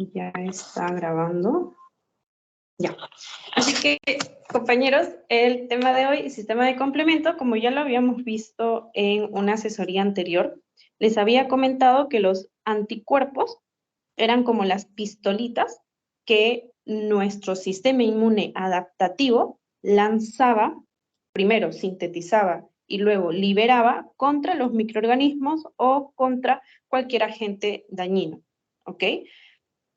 Ya está grabando. Ya. Así que, compañeros, el tema de hoy, sistema de complemento, como ya lo habíamos visto en una asesoría anterior, les había comentado que los anticuerpos eran como las pistolitas que nuestro sistema inmune adaptativo lanzaba, primero sintetizaba y luego liberaba contra los microorganismos o contra cualquier agente dañino. ¿Ok?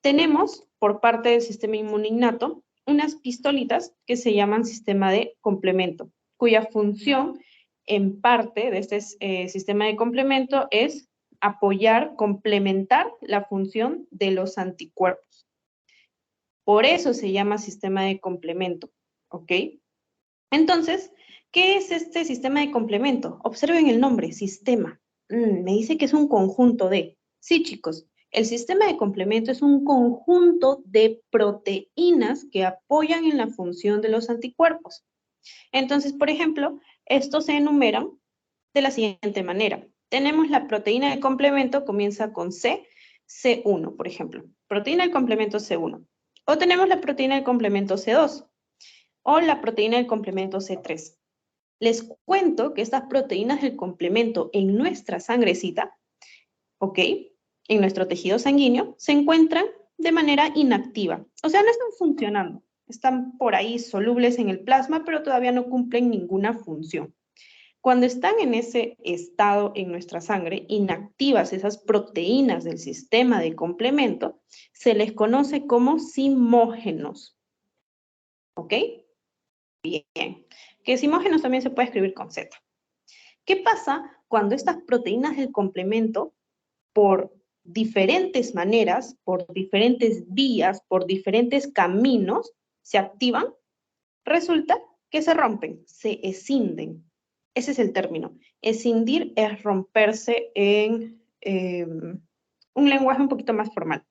Tenemos, por parte del sistema inmune innato, unas pistolitas que se llaman sistema de complemento, cuya función en parte de este sistema de complemento es apoyar, complementar la función de los anticuerpos. Por eso se llama sistema de complemento, ¿ok? Entonces, ¿qué es este sistema de complemento? Observen el nombre, sistema. Me dice que es un conjunto de... Sí, chicos, el sistema de complemento es un conjunto de proteínas que apoyan en la función de los anticuerpos. Entonces, por ejemplo, estos se enumeran de la siguiente manera. Tenemos la proteína de complemento, comienza con C, C1, por ejemplo. Proteína del complemento C1. O tenemos la proteína del complemento C2 o la proteína del complemento C3. Les cuento que estas proteínas del complemento en nuestra sangrecita, ¿ok? En nuestro tejido sanguíneo, se encuentran de manera inactiva. O sea, no están funcionando. Están por ahí solubles en el plasma, pero todavía no cumplen ninguna función. Cuando están en ese estado en nuestra sangre, inactivas esas proteínas del sistema de complemento, se les conoce como simógenos. ¿Ok? Bien. Que simógenos también se puede escribir con Z. ¿Qué pasa cuando estas proteínas del complemento, por diferentes maneras, por diferentes vías, por diferentes caminos, se activan? Resulta que se rompen, se escinden. Ese es el término. Escindir es romperse en un lenguaje un poquito más formal.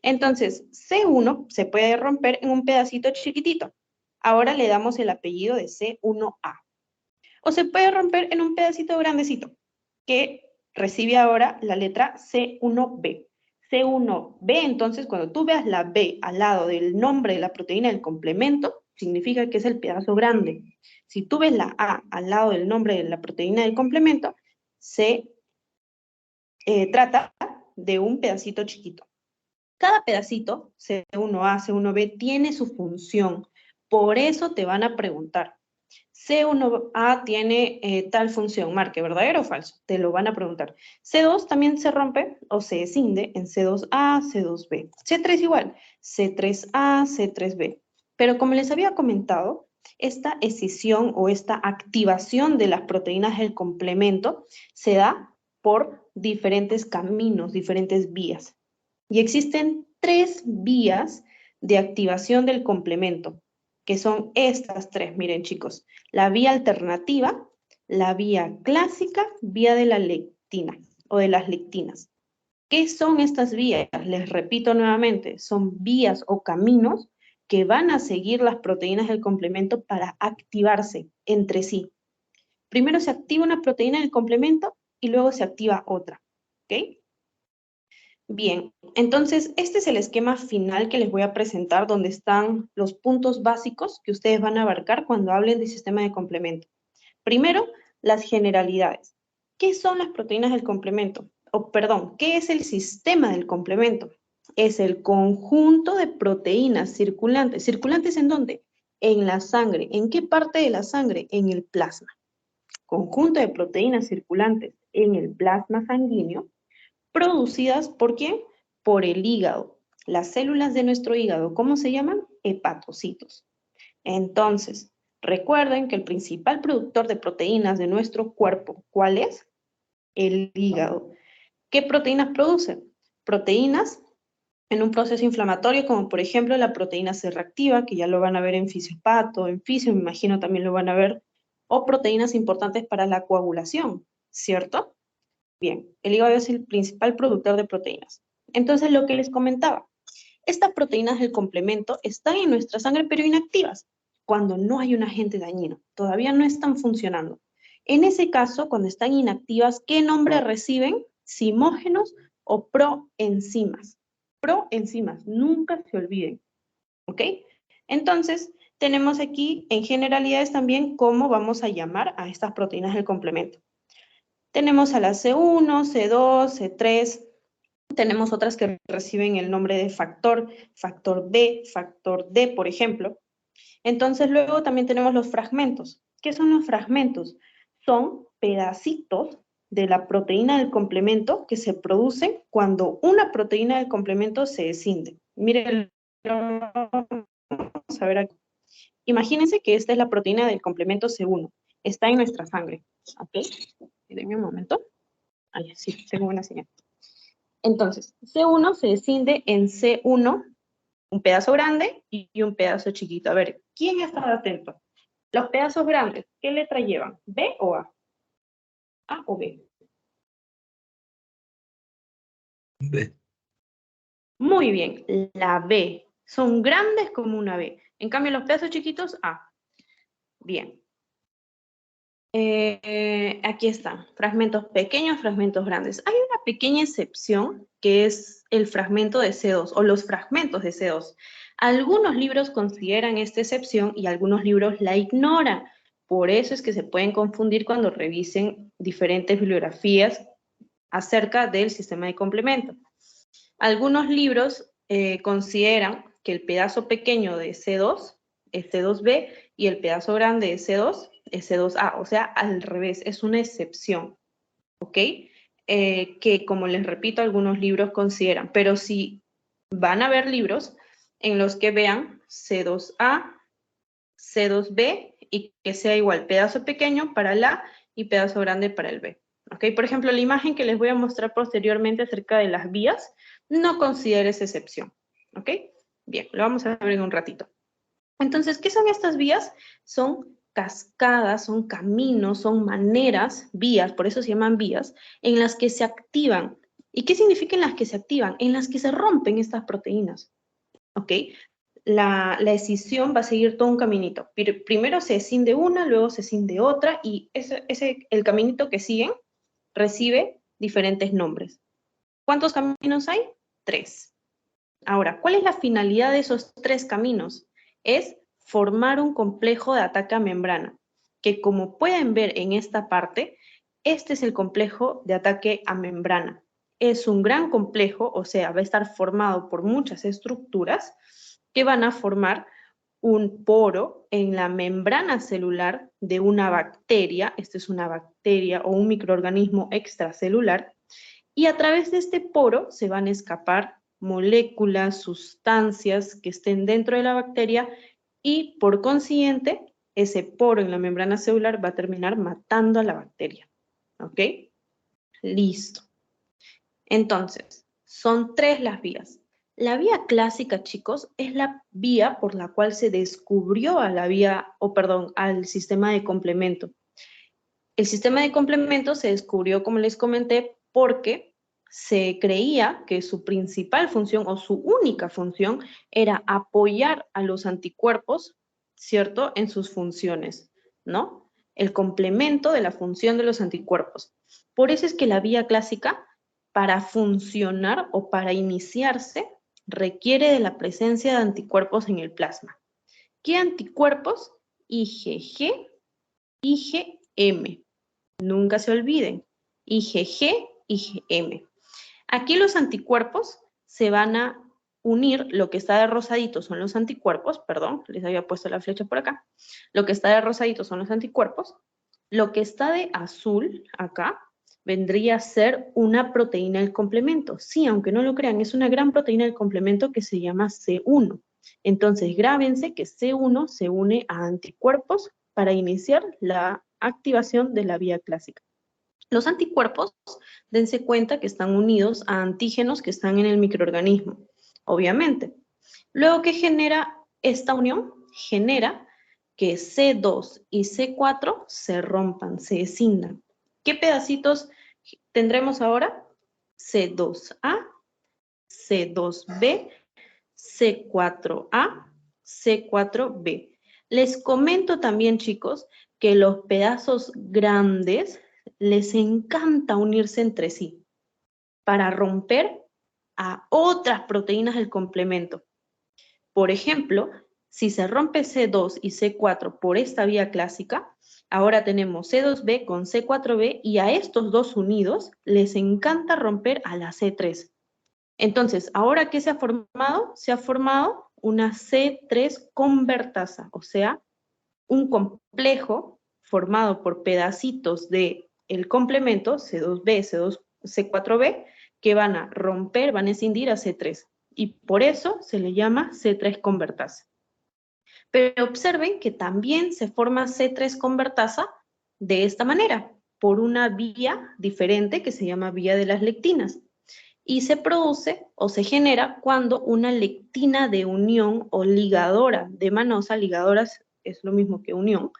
Entonces, C1 se puede romper en un pedacito chiquitito. Ahora le damos el apellido de C1A. O se puede romper en un pedacito grandecito, que recibe ahora la letra C1B. C1B, entonces, cuando tú veas la B al lado del nombre de la proteína del complemento, significa que es el pedazo grande. Si tú ves la A al lado del nombre de la proteína del complemento, se trata de un pedacito chiquito. Cada pedacito, C1A, C1B, tiene su función. Por eso te van a preguntar, C1A tiene tal función, marque verdadero o falso, te lo van a preguntar. C2 también se rompe o se escinde en C2A, C2B. C3 igual, C3A, C3B. Pero como les había comentado, esta escisión o esta activación de las proteínas del complemento se da por diferentes caminos, diferentes vías. Y existen 3 vías de activación del complemento, que son estas 3, miren chicos, la vía alternativa, la vía clásica, vía de la lectina o de las lectinas. ¿Qué son estas vías? Les repito nuevamente, son vías o caminos que van a seguir las proteínas del complemento para activarse entre sí. Primero se activa una proteína del complemento y luego se activa otra, ¿ok? Bien, entonces este es el esquema final que les voy a presentar, donde están los puntos básicos que ustedes van a abarcar cuando hablen de sistema de complemento. Primero, las generalidades. ¿Qué son las proteínas del complemento? O perdón, ¿qué es el sistema del complemento? Es el conjunto de proteínas circulantes. ¿Circulantes en dónde? En la sangre. ¿En qué parte de la sangre? En el plasma. Conjunto de proteínas circulantes en el plasma sanguíneo, producidas ¿por quién? Por el hígado. Las células de nuestro hígado, ¿cómo se llaman? Hepatocitos. Entonces, recuerden que el principal productor de proteínas de nuestro cuerpo, ¿cuál es? El hígado. ¿Qué proteínas produce? Proteínas en un proceso inflamatorio, como por ejemplo la proteína C reactiva, que ya lo van a ver en fisiopato, en fisio, me imagino también lo van a ver, o proteínas importantes para la coagulación, ¿cierto? Bien, el hígado es el principal productor de proteínas. Entonces, lo que les comentaba, estas proteínas del complemento están en nuestra sangre, pero inactivas, cuando no hay un agente dañino, todavía no están funcionando. En ese caso, cuando están inactivas, ¿qué nombre reciben? Simógenos o proenzimas. proenzimas, nunca se olviden, ¿ok? Entonces, tenemos aquí en generalidades también cómo vamos a llamar a estas proteínas del complemento. Tenemos a la C1, C2, C3, tenemos otras que reciben el nombre de factor, factor B, factor D, por ejemplo. Entonces, luego también tenemos los fragmentos. ¿Qué son los fragmentos? Son pedacitos de la proteína del complemento que se producen cuando una proteína del complemento se escinde. Miren, vamos a ver aquí. Imagínense que esta es la proteína del complemento C1. Está en nuestra sangre. ¿Ok? Denme un momento. Ay, sí, tengo buena señal. Entonces, C1 se escinde en C1, un pedazo grande y un pedazo chiquito. A ver, ¿quién está atento? Los pedazos grandes, ¿qué letra llevan? ¿B o A? ¿A o B? B. Muy bien, la B. Son grandes como una B. En cambio, los pedazos chiquitos, A. Bien. Aquí están, fragmentos pequeños, fragmentos grandes. Hay una pequeña excepción que es el fragmento de C2 o los fragmentos de C2. Algunos libros consideran esta excepción y algunos libros la ignoran. Por eso es que se pueden confundir cuando revisen diferentes bibliografías acerca del sistema de complemento. Algunos libros consideran que el pedazo pequeño de C2 es C2B y el pedazo grande de C2 es C2A, o sea, al revés, es una excepción, ¿ok? Que como les repito, algunos libros consideran, pero si van a ver libros en los que vean C2A, C2B y que sea igual pedazo pequeño para el A y pedazo grande para el B. ¿Ok? Por ejemplo, la imagen que les voy a mostrar posteriormente acerca de las vías no considera esa excepción. ¿Ok? Bien, lo vamos a ver en un ratito. Entonces, ¿qué son estas vías? Son cascadas, son caminos, son maneras, vías, por eso se llaman vías, en las que se activan. ¿Y qué significa en las que se activan? En las que se rompen estas proteínas. ¿Ok? La escisión va a seguir todo un caminito. Primero se escinde una, luego se escinde otra, y el caminito que siguen recibe diferentes nombres. ¿Cuántos caminos hay? 3. Ahora, ¿cuál es la finalidad de esos 3 caminos? Es formar un complejo de ataque a membrana, que como pueden ver en esta parte, este es el complejo de ataque a membrana. Es un gran complejo, o sea, va a estar formado por muchas estructuras que van a formar un poro en la membrana celular de una bacteria, esta es una bacteria o un microorganismo extracelular, y a través de este poro se van a escapar moléculas, sustancias que estén dentro de la bacteria y por consiguiente ese poro en la membrana celular va a terminar matando a la bacteria. ¿Ok? Listo. Entonces, son 3 las vías. La vía clásica, chicos, es la vía por la cual se descubrió a la vía, al sistema de complemento. El sistema de complemento se descubrió, como les comenté, porque se creía que su principal función o su única función era apoyar a los anticuerpos, ¿cierto?, en sus funciones, ¿no? El complemento de la función de los anticuerpos. Por eso es que la vía clásica, para funcionar o para iniciarse, requiere de la presencia de anticuerpos en el plasma. ¿Qué anticuerpos? IgG, IgM. Nunca se olviden, IgG, IgM. Aquí los anticuerpos se van a unir, lo que está de rosadito son los anticuerpos, perdón, les había puesto la flecha por acá, lo que está de rosadito son los anticuerpos, lo que está de azul acá vendría a ser una proteína del complemento. Sí, aunque no lo crean, es una gran proteína del complemento que se llama C1. Entonces, grábense que C1 se une a anticuerpos para iniciar la activación de la vía clásica. Los anticuerpos, dense cuenta que están unidos a antígenos que están en el microorganismo, obviamente. Luego, ¿qué genera esta unión? Genera que C2 y C4 se rompan, se escindan. ¿Qué pedacitos tendremos ahora? C2A, C2B, C4A, C4B. Les comento también, chicos, que los pedazos grandes les encanta unirse entre sí para romper a otras proteínas del complemento. Por ejemplo, si se rompe C2 y C4 por esta vía clásica, ahora tenemos C2b con C4b y a estos dos unidos les encanta romper a la C3. Entonces, ¿ahora qué se ha formado? Se ha formado una C3 convertasa, o sea, un complejo formado por pedacitos del complemento C2b, C4b, que van a romper, van a escindir a C3. Y por eso se le llama C3 convertasa. Pero observen que también se forma C3 convertasa de esta manera, por una vía diferente que se llama vía de las lectinas. Y se produce o se genera cuando una lectina de unión o ligadora de manosa, ligadoras es lo mismo que unión,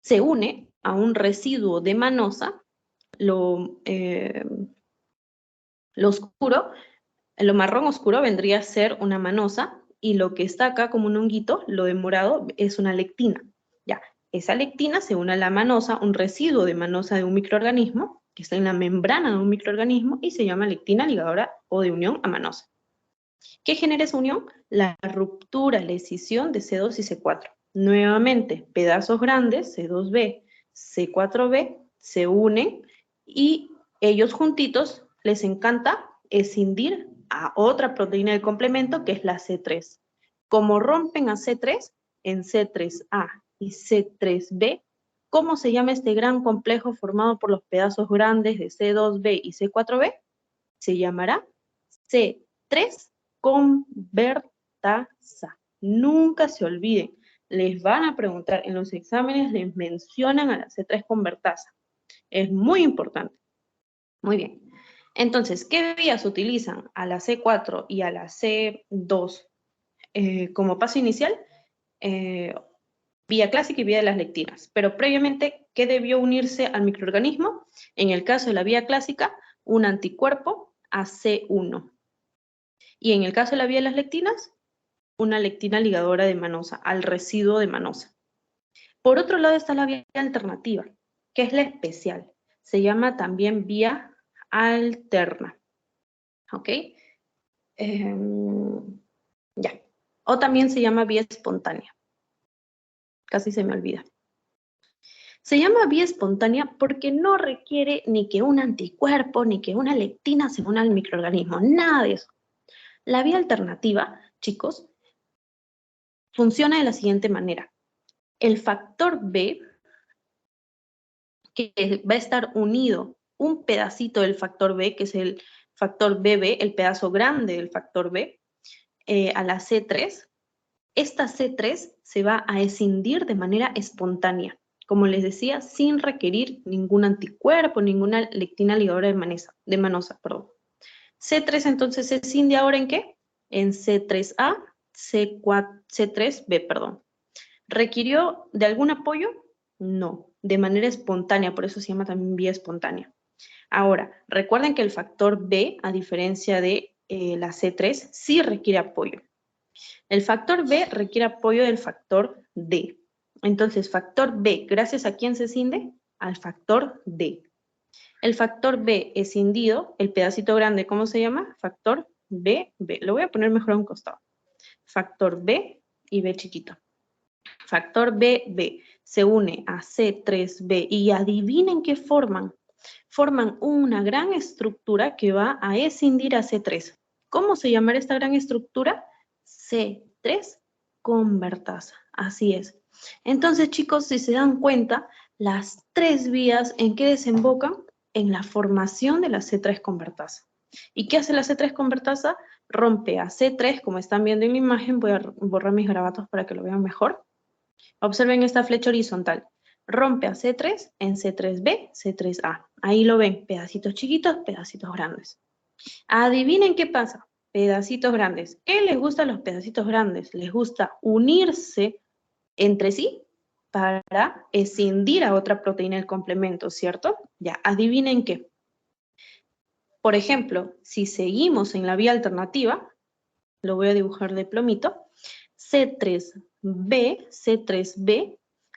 se une a un residuo de manosa, lo oscuro, lo marrón oscuro vendría a ser una manosa, y lo que está acá como un honguito, lo de morado, es una lectina. Ya, esa lectina se une a la manosa, un residuo de manosa de un microorganismo, que está en la membrana de un microorganismo, y se llama lectina ligadora o de unión a manosa. ¿Qué genera esa unión? La ruptura, la escisión de C2 y C4. Nuevamente, pedazos grandes, C2b, C4b, se unen y ellos juntitos les encanta escindir a otra proteína del complemento que es la C3. Como rompen a C3 en C3a y C3b, ¿cómo se llama este gran complejo formado por los pedazos grandes de C2b y C4b? Se llamará C3 convertasa. Nunca se olviden, les van a preguntar en los exámenes, les mencionan a la C3 convertasa. Es muy importante. Muy bien. Entonces, ¿qué vías utilizan a la C4 y a la C2 como paso inicial? Vía clásica y vía de las lectinas. Pero previamente, ¿qué debió unirse al microorganismo? En el caso de la vía clásica, un anticuerpo a C1. Y en el caso de la vía de las lectinas, una lectina ligadora de manosa, al residuo de manosa. Por otro lado está la vía alternativa, que es la especial. Se llama también vía alterna. ¿Ok? Ya. O también se llama vía espontánea. Casi se me olvida. Se llama vía espontánea porque no requiere ni que un anticuerpo, ni que una lectina se una al microorganismo, nada de eso. La vía alternativa, chicos, funciona de la siguiente manera. El factor B, que va a estar unido un pedacito del factor B, que es el factor BB, el pedazo grande del factor B, a la C3, esta C3 se va a escindir de manera espontánea, como les decía, sin requerir ningún anticuerpo, ninguna lectina ligadora de manosa. C3 entonces se escinde ahora ¿en qué? En C3A, C3B, perdón. ¿Requirió de algún apoyo? No, de manera espontánea, por eso se llama también vía espontánea. Ahora, recuerden que el factor B, a diferencia de la C3, sí requiere apoyo. El factor B requiere apoyo del factor D. Entonces, factor B, ¿gracias a quién se escinde? Al factor D. El factor B escindido, el pedacito grande, ¿cómo se llama? Factor B. Lo voy a poner mejor a un costado. Factor B y B chiquito. Factor BB se une a C3B y adivinen qué forman. Forman una gran estructura que va a escindir a C3. ¿Cómo se llamará esta gran estructura? C3 convertasa. Así es. Entonces, chicos, si se dan cuenta, las tres vías en qué desembocan en la formación de la C3 convertasa. ¿Y qué hace la C3 convertasa? Rompe a C3, como están viendo en la imagen, voy a borrar mis garabatos para que lo vean mejor. Observen esta flecha horizontal. Rompe a C3 en C3B, C3A. Ahí lo ven, pedacitos chiquitos, pedacitos grandes. Adivinen qué pasa, pedacitos grandes. ¿Qué les gusta a los pedacitos grandes? Les gusta unirse entre sí para escindir a otra proteína del complemento, ¿cierto? Ya, adivinen qué. Por ejemplo, si seguimos en la vía alternativa, lo voy a dibujar de plomito, C3B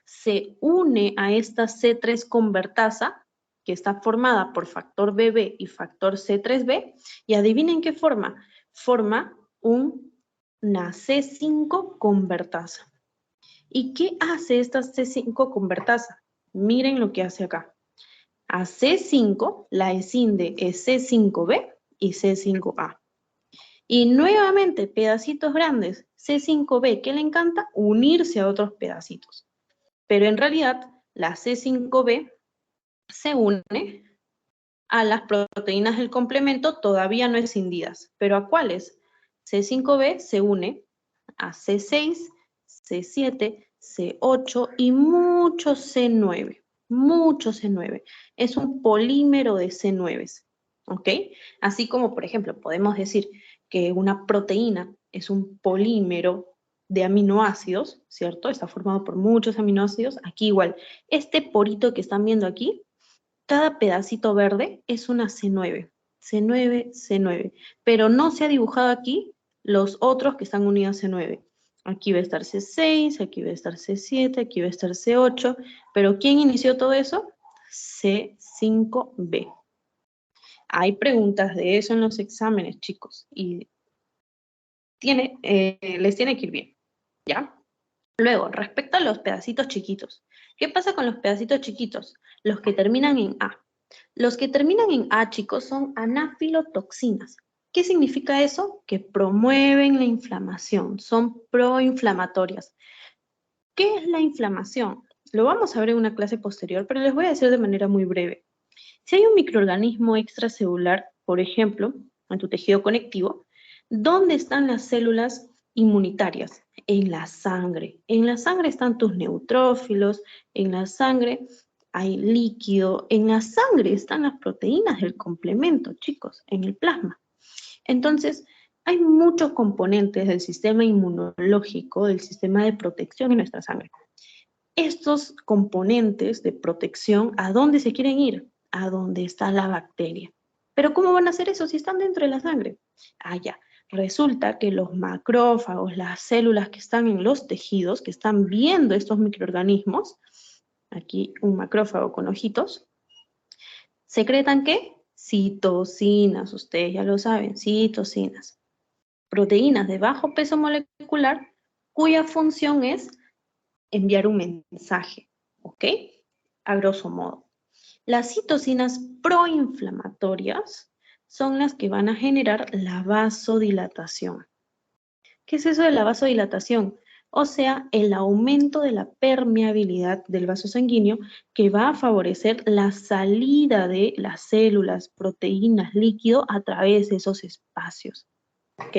se une a esta C3 convertasa, que está formada por factor BB y factor C3B, y adivinen qué forma. Forma una C5 convertasa. ¿Y qué hace esta C5 convertasa? Miren lo que hace acá. A C5 la escinde es C5B y C5A. Y nuevamente, pedacitos grandes, C5B, ¿qué le encanta? Unirse a otros pedacitos. Pero en realidad, la C5B se une a las proteínas del complemento todavía no escindidas. ¿Pero a cuáles? C5B se une a C6, C7, C8 y mucho C9. Mucho C9. Es un polímero de C9. ¿Ok? Así como, por ejemplo, podemos decir que una proteína es un polímero de aminoácidos, ¿cierto? Está formado por muchos aminoácidos. Aquí igual, este porito que están viendo aquí, cada pedacito verde es una C9. C9, C9. Pero no se ha dibujado aquí los otros que están unidos a C9. Aquí va a estar C6, aquí va a estar C7, aquí va a estar C8. Pero ¿quién inició todo eso? C5B. Hay preguntas de eso en los exámenes, chicos, y les tiene que ir bien, ¿ya? Luego, respecto a los pedacitos chiquitos. ¿Qué pasa con los pedacitos chiquitos? Los que terminan en A. Los que terminan en A, chicos, son anafilotoxinas. ¿Qué significa eso? Que promueven la inflamación, son proinflamatorias. ¿Qué es la inflamación? Lo vamos a ver en una clase posterior, pero les voy a decir de manera muy breve. Si hay un microorganismo extracelular, por ejemplo, en tu tejido conectivo, ¿dónde están las células inmunitarias? En la sangre. En la sangre están tus neutrófilos, en la sangre hay líquido, en la sangre están las proteínas del complemento, chicos, en el plasma. Entonces, hay muchos componentes del sistema inmunológico, del sistema de protección en nuestra sangre. Estos componentes de protección, ¿a dónde se quieren ir? A donde está la bacteria. ¿Pero cómo van a hacer eso si están dentro de la sangre? Ah, ya. Resulta que los macrófagos, las células que están en los tejidos, que están viendo estos microorganismos, aquí un macrófago con ojitos, ¿secretan qué? Citocinas, ustedes ya lo saben, citocinas. Proteínas de bajo peso molecular cuya función es enviar un mensaje, ¿ok? A grosso modo. Las citocinas proinflamatorias son las que van a generar la vasodilatación. ¿Qué es eso de la vasodilatación? O sea, el aumento de la permeabilidad del vaso sanguíneo que va a favorecer la salida de las células, proteínas, líquido a través de esos espacios. ¿Ok?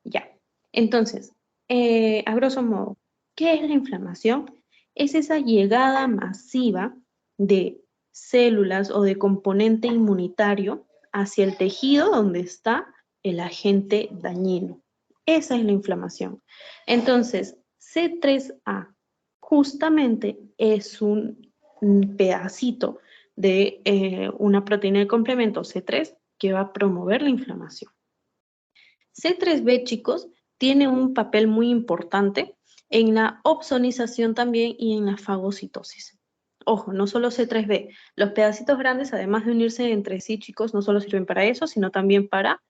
Ya. Entonces, a grosso modo, ¿qué es la inflamación? Es esa llegada masiva de células o de componente inmunitario hacia el tejido donde está el agente dañino. Esa es la inflamación. Entonces, C3A justamente es un pedacito de una proteína de complemento C3 que va a promover la inflamación. C3B, chicos, tiene un papel muy importante en la opsonización también y en la fagocitosis. Ojo, no solo C3B, los pedacitos grandes, además de unirse entre sí, chicos, no solo sirven para eso, sino también para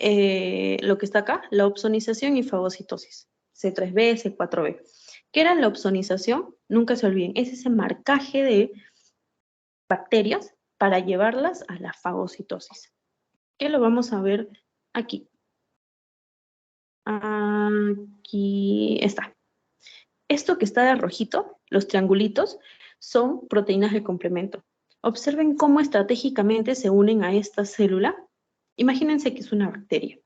lo que está acá, la opsonización y fagocitosis. C3B, C4B. ¿Qué era la opsonización? Nunca se olviden, es ese marcaje de bacterias para llevarlas a la fagocitosis. ¿Qué lo vamos a ver aquí? Aquí está. Esto que está de rojito, los triangulitos, son proteínas de complemento. Observen cómo estratégicamente se unen a esta célula. Imagínense que es una bacteria.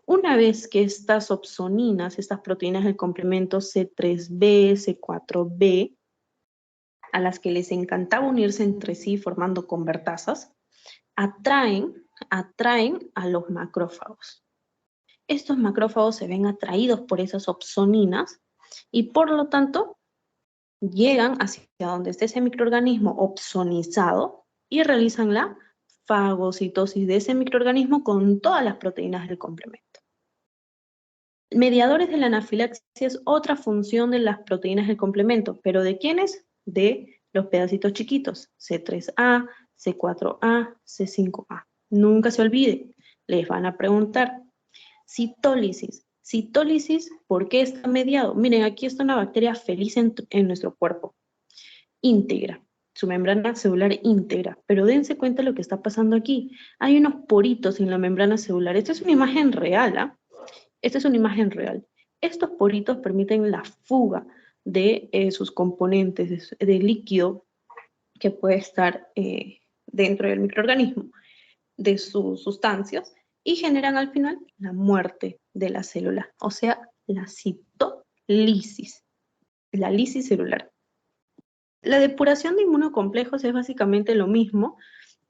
Una vez que estas opsoninas, estas proteínas del complemento C3B, C4B, a las que les encantaba unirse entre sí formando convertasas, atraen a los macrófagos. Estos macrófagos se ven atraídos por esas opsoninas y por lo tanto llegan hacia donde esté ese microorganismo opsonizado y realizan la fagocitosis de ese microorganismo con todas las proteínas del complemento. Mediadores de la anafilaxia es otra función de las proteínas del complemento, pero ¿de quiénes? De los pedacitos chiquitos, C3A, C4A, C5A. Nunca se olvide, les van a preguntar, citólisis. Citólisis, ¿por qué está mediado? Miren, aquí está una bacteria feliz en nuestro cuerpo, íntegra, su membrana celular íntegra, pero dense cuenta de lo que está pasando aquí. Hay unos poritos en la membrana celular. Esta es una imagen real, ¿ah? Esta es una imagen real. Estos poritos permiten la fuga de sus componentes, de líquido que puede estar dentro del microorganismo, de sus sustancias, y generan al final la muerte de la célula, o sea, la citólisis, la lisis celular. La depuración de inmunocomplejos es básicamente lo mismo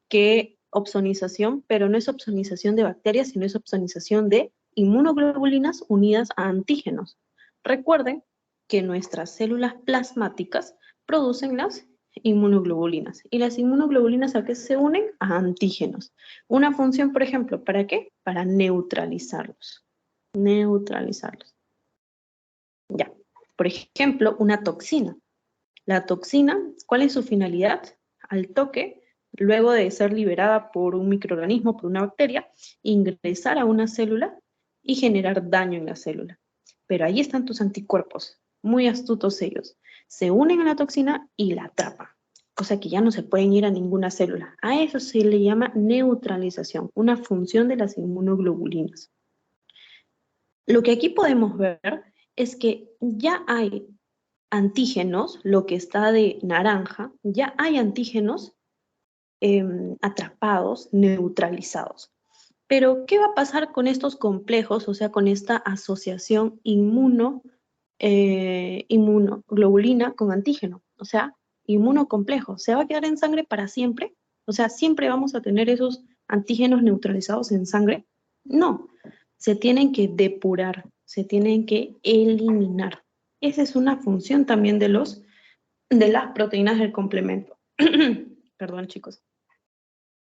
que opsonización, pero no es opsonización de bacterias, sino es opsonización de inmunoglobulinas unidas a antígenos. Recuerden que nuestras células plasmáticas producen las inmunoglobulinas. ¿Y las inmunoglobulinas a qué se unen? A antígenos. Una función, por ejemplo, ¿para qué? Para neutralizarlos. Neutralizarlos. Ya. Por ejemplo, una toxina. La toxina, ¿cuál es su finalidad? Al toque, luego de ser liberada por un microorganismo, por una bacteria, ingresar a una célula y generar daño en la célula. Pero ahí están tus anticuerpos, muy astutos ellos. Se unen a la toxina y la atrapan, cosa que ya no se pueden ir a ninguna célula. A eso se le llama neutralización, una función de las inmunoglobulinas. Lo que aquí podemos ver es que ya hay antígenos, lo que está de naranja, ya hay antígenos atrapados, neutralizados. Pero, ¿qué va a pasar con estos complejos, o sea, con esta asociación inmunoglobulina con antígeno? O sea, inmunocomplejo. ¿Se va a quedar en sangre para siempre? O sea, ¿siempre vamos a tener esos antígenos neutralizados en sangre? No, se tienen que depurar, se tienen que eliminar. Esa es una función también de las proteínas del complemento. Perdón, chicos.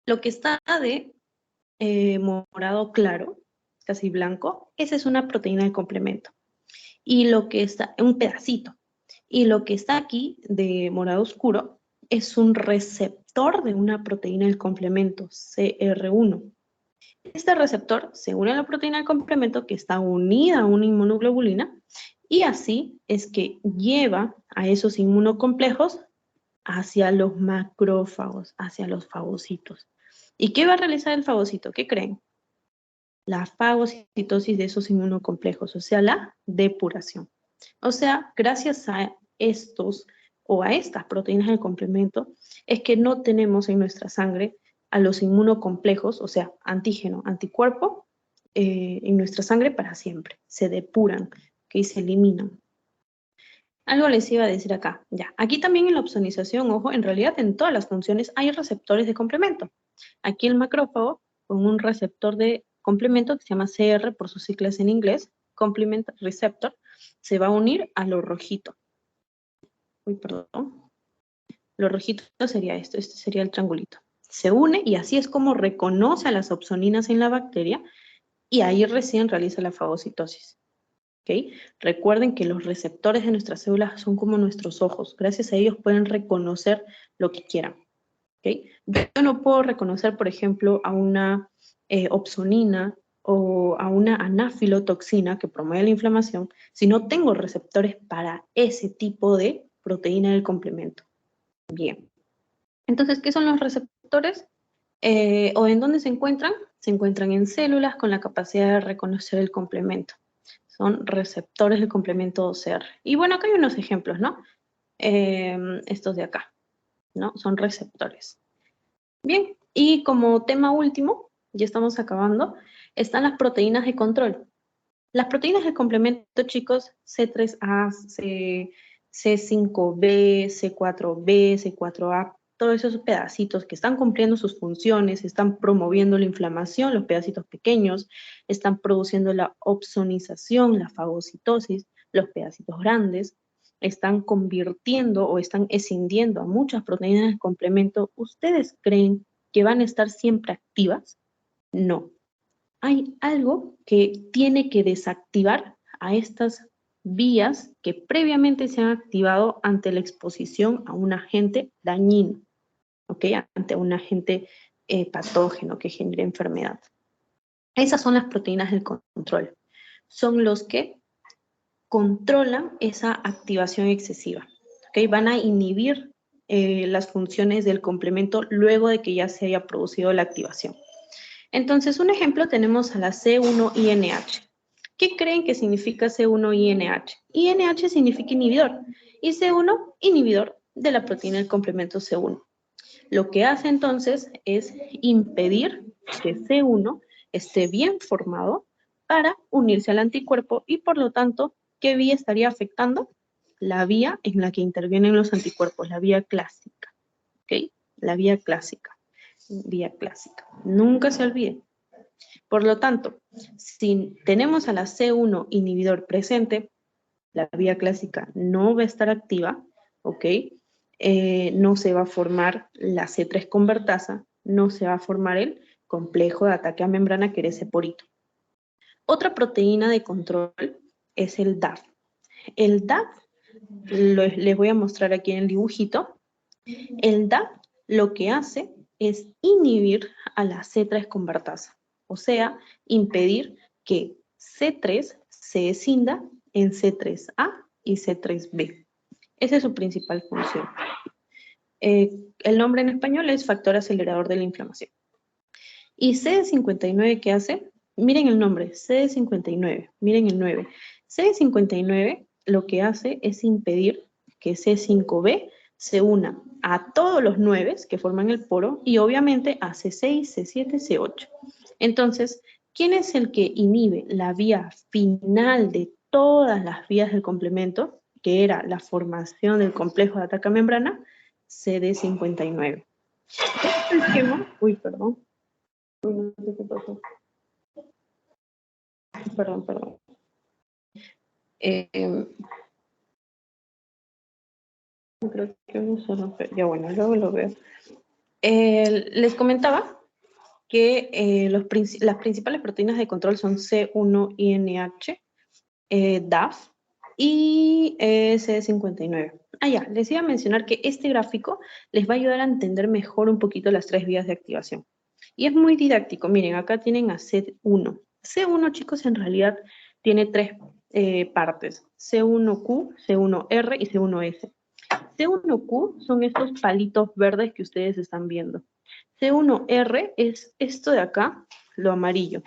Lo que está de morado claro, casi blanco, esa es una proteína del complemento. Y lo que está, un pedacito. Y lo que está aquí de morado oscuro es un receptor de una proteína del complemento, CR1. Este receptor se une a la proteína del complemento que está unida a una inmunoglobulina y así es que lleva a esos inmunocomplejos hacia los macrófagos, hacia los fagocitos. ¿Y qué va a realizar el fagocito? ¿Qué creen? La fagocitosis de esos inmunocomplejos, o sea, la depuración. O sea, gracias a estos o a estas proteínas del complemento, es que no tenemos en nuestra sangre a los inmunocomplejos, o sea, antígeno, anticuerpo, en nuestra sangre para siempre. Se depuran, que se eliminan. Algo les iba a decir acá. Ya, aquí también en la opsonización, ojo, en realidad en todas las funciones hay receptores de complemento. Aquí el macrófago, con un receptor de complemento que se llama CR por sus siglas en inglés, Complement Receptor, se va a unir a lo rojito. Uy, perdón. Lo rojito sería esto, este sería el triangulito. Se une y así es como reconoce a las opsoninas en la bacteria y ahí recién realiza la fagocitosis. ¿Okay? Recuerden que los receptores de nuestras células son como nuestros ojos. Gracias a ellos pueden reconocer lo que quieran. ¿Okay? Yo no puedo reconocer, por ejemplo, a una opsonina o a una anafilotoxina que promueve la inflamación si no tengo receptores para ese tipo de proteína del complemento. Bien. Entonces, ¿qué son los receptores? ¿O en dónde se encuentran? Se encuentran en células con la capacidad de reconocer el complemento. Son receptores del complemento OCR. Y bueno, acá hay unos ejemplos, ¿no? Estos de acá, ¿no? Son receptores. Bien, y como tema último, ya estamos acabando, están las proteínas de control. Las proteínas de complemento, chicos, C3A, C5B, C4B, C4A, todos esos pedacitos que están cumpliendo sus funciones, están promoviendo la inflamación, los pedacitos pequeños, están produciendo la opsonización, la fagocitosis, los pedacitos grandes, están convirtiendo o están escindiendo a muchas proteínas de complemento. ¿Ustedes creen que van a estar siempre activas? No. Hay algo que tiene que desactivar a estas vías que previamente se han activado ante la exposición a un agente dañino. ¿ok? Ante un agente patógeno que genere enfermedad. Esas son las proteínas del control. Son los que controlan esa activación excesiva, ¿ok? Van a inhibir las funciones del complemento luego de que ya se haya producido la activación. Entonces, un ejemplo tenemos a la C1-INH. ¿Qué creen que significa C1-INH? INH significa inhibidor y C1, inhibidor de la proteína del complemento C1. Lo que hace entonces es impedir que C1 esté bien formado para unirse al anticuerpo y por lo tanto, ¿qué vía estaría afectando? La vía en la que intervienen los anticuerpos, la vía clásica, ¿ok? La vía clásica, nunca se olvide. Por lo tanto, si tenemos a la C1 inhibidor presente, la vía clásica no va a estar activa, ¿ok? No se va a formar la C3 convertasa, no se va a formar el complejo de ataque a membrana que era ese porito. Otra proteína de control es el DAF. El DAF, les voy a mostrar aquí en el dibujito, el DAF lo que hace es inhibir a la C3 convertasa, o sea, impedir que C3 se escinda en C3A y C3B. Esa es su principal función. El nombre en español es factor acelerador de la inflamación. ¿Y CD59 qué hace? Miren el nombre, CD59, miren el 9. CD59 lo que hace es impedir que C5b se una a todos los 9 que forman el poro y obviamente a C6, C7, C8. Entonces, ¿quién es el que inhibe la vía final de todas las vías del complemento, que era la formación del complejo de ataque a membrana? CD59. Este esquema, perdón. No sé qué pasó. Perdón. Creo que no se rompe. Ya bueno, luego lo veo. Les comentaba que las principales proteínas de control son C1-INH, DAF y CD59. Ya, les iba a mencionar que este gráfico les va a ayudar a entender mejor un poquito las 3 vías de activación. Y es muy didáctico. Miren, acá tienen a C1. C1, chicos, en realidad tiene 3 partes. C1Q, C1R y C1S. C1Q son estos palitos verdes que ustedes están viendo. C1R es esto de acá, lo amarillo,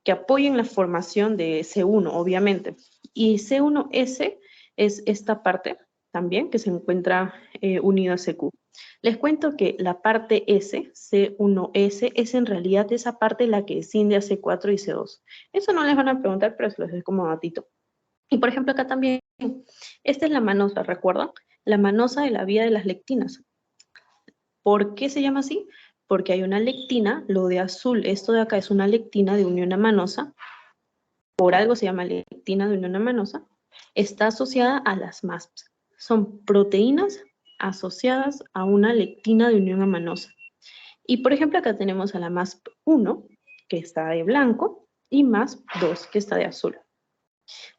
que apoya en la formación de C1, obviamente. Y C1S es esta parte también que se encuentra unida a CQ. Les cuento que la parte S, C1S, es en realidad esa parte la que desciende a C4 y C2. Eso no les van a preguntar, pero se los dejo como datito. Y por ejemplo acá también, esta es la manosa, ¿recuerdan? La manosa de la vía de las lectinas. ¿Por qué se llama así? Porque hay una lectina, lo de azul, esto de acá es una lectina de unión amanosa, por algo se llama lectina de unión amanosa, está asociada a las MASPs. Son proteínas asociadas a una lectina de unión amanosa. Y por ejemplo acá tenemos a la MASP1, que está de blanco, y MASP2, que está de azul.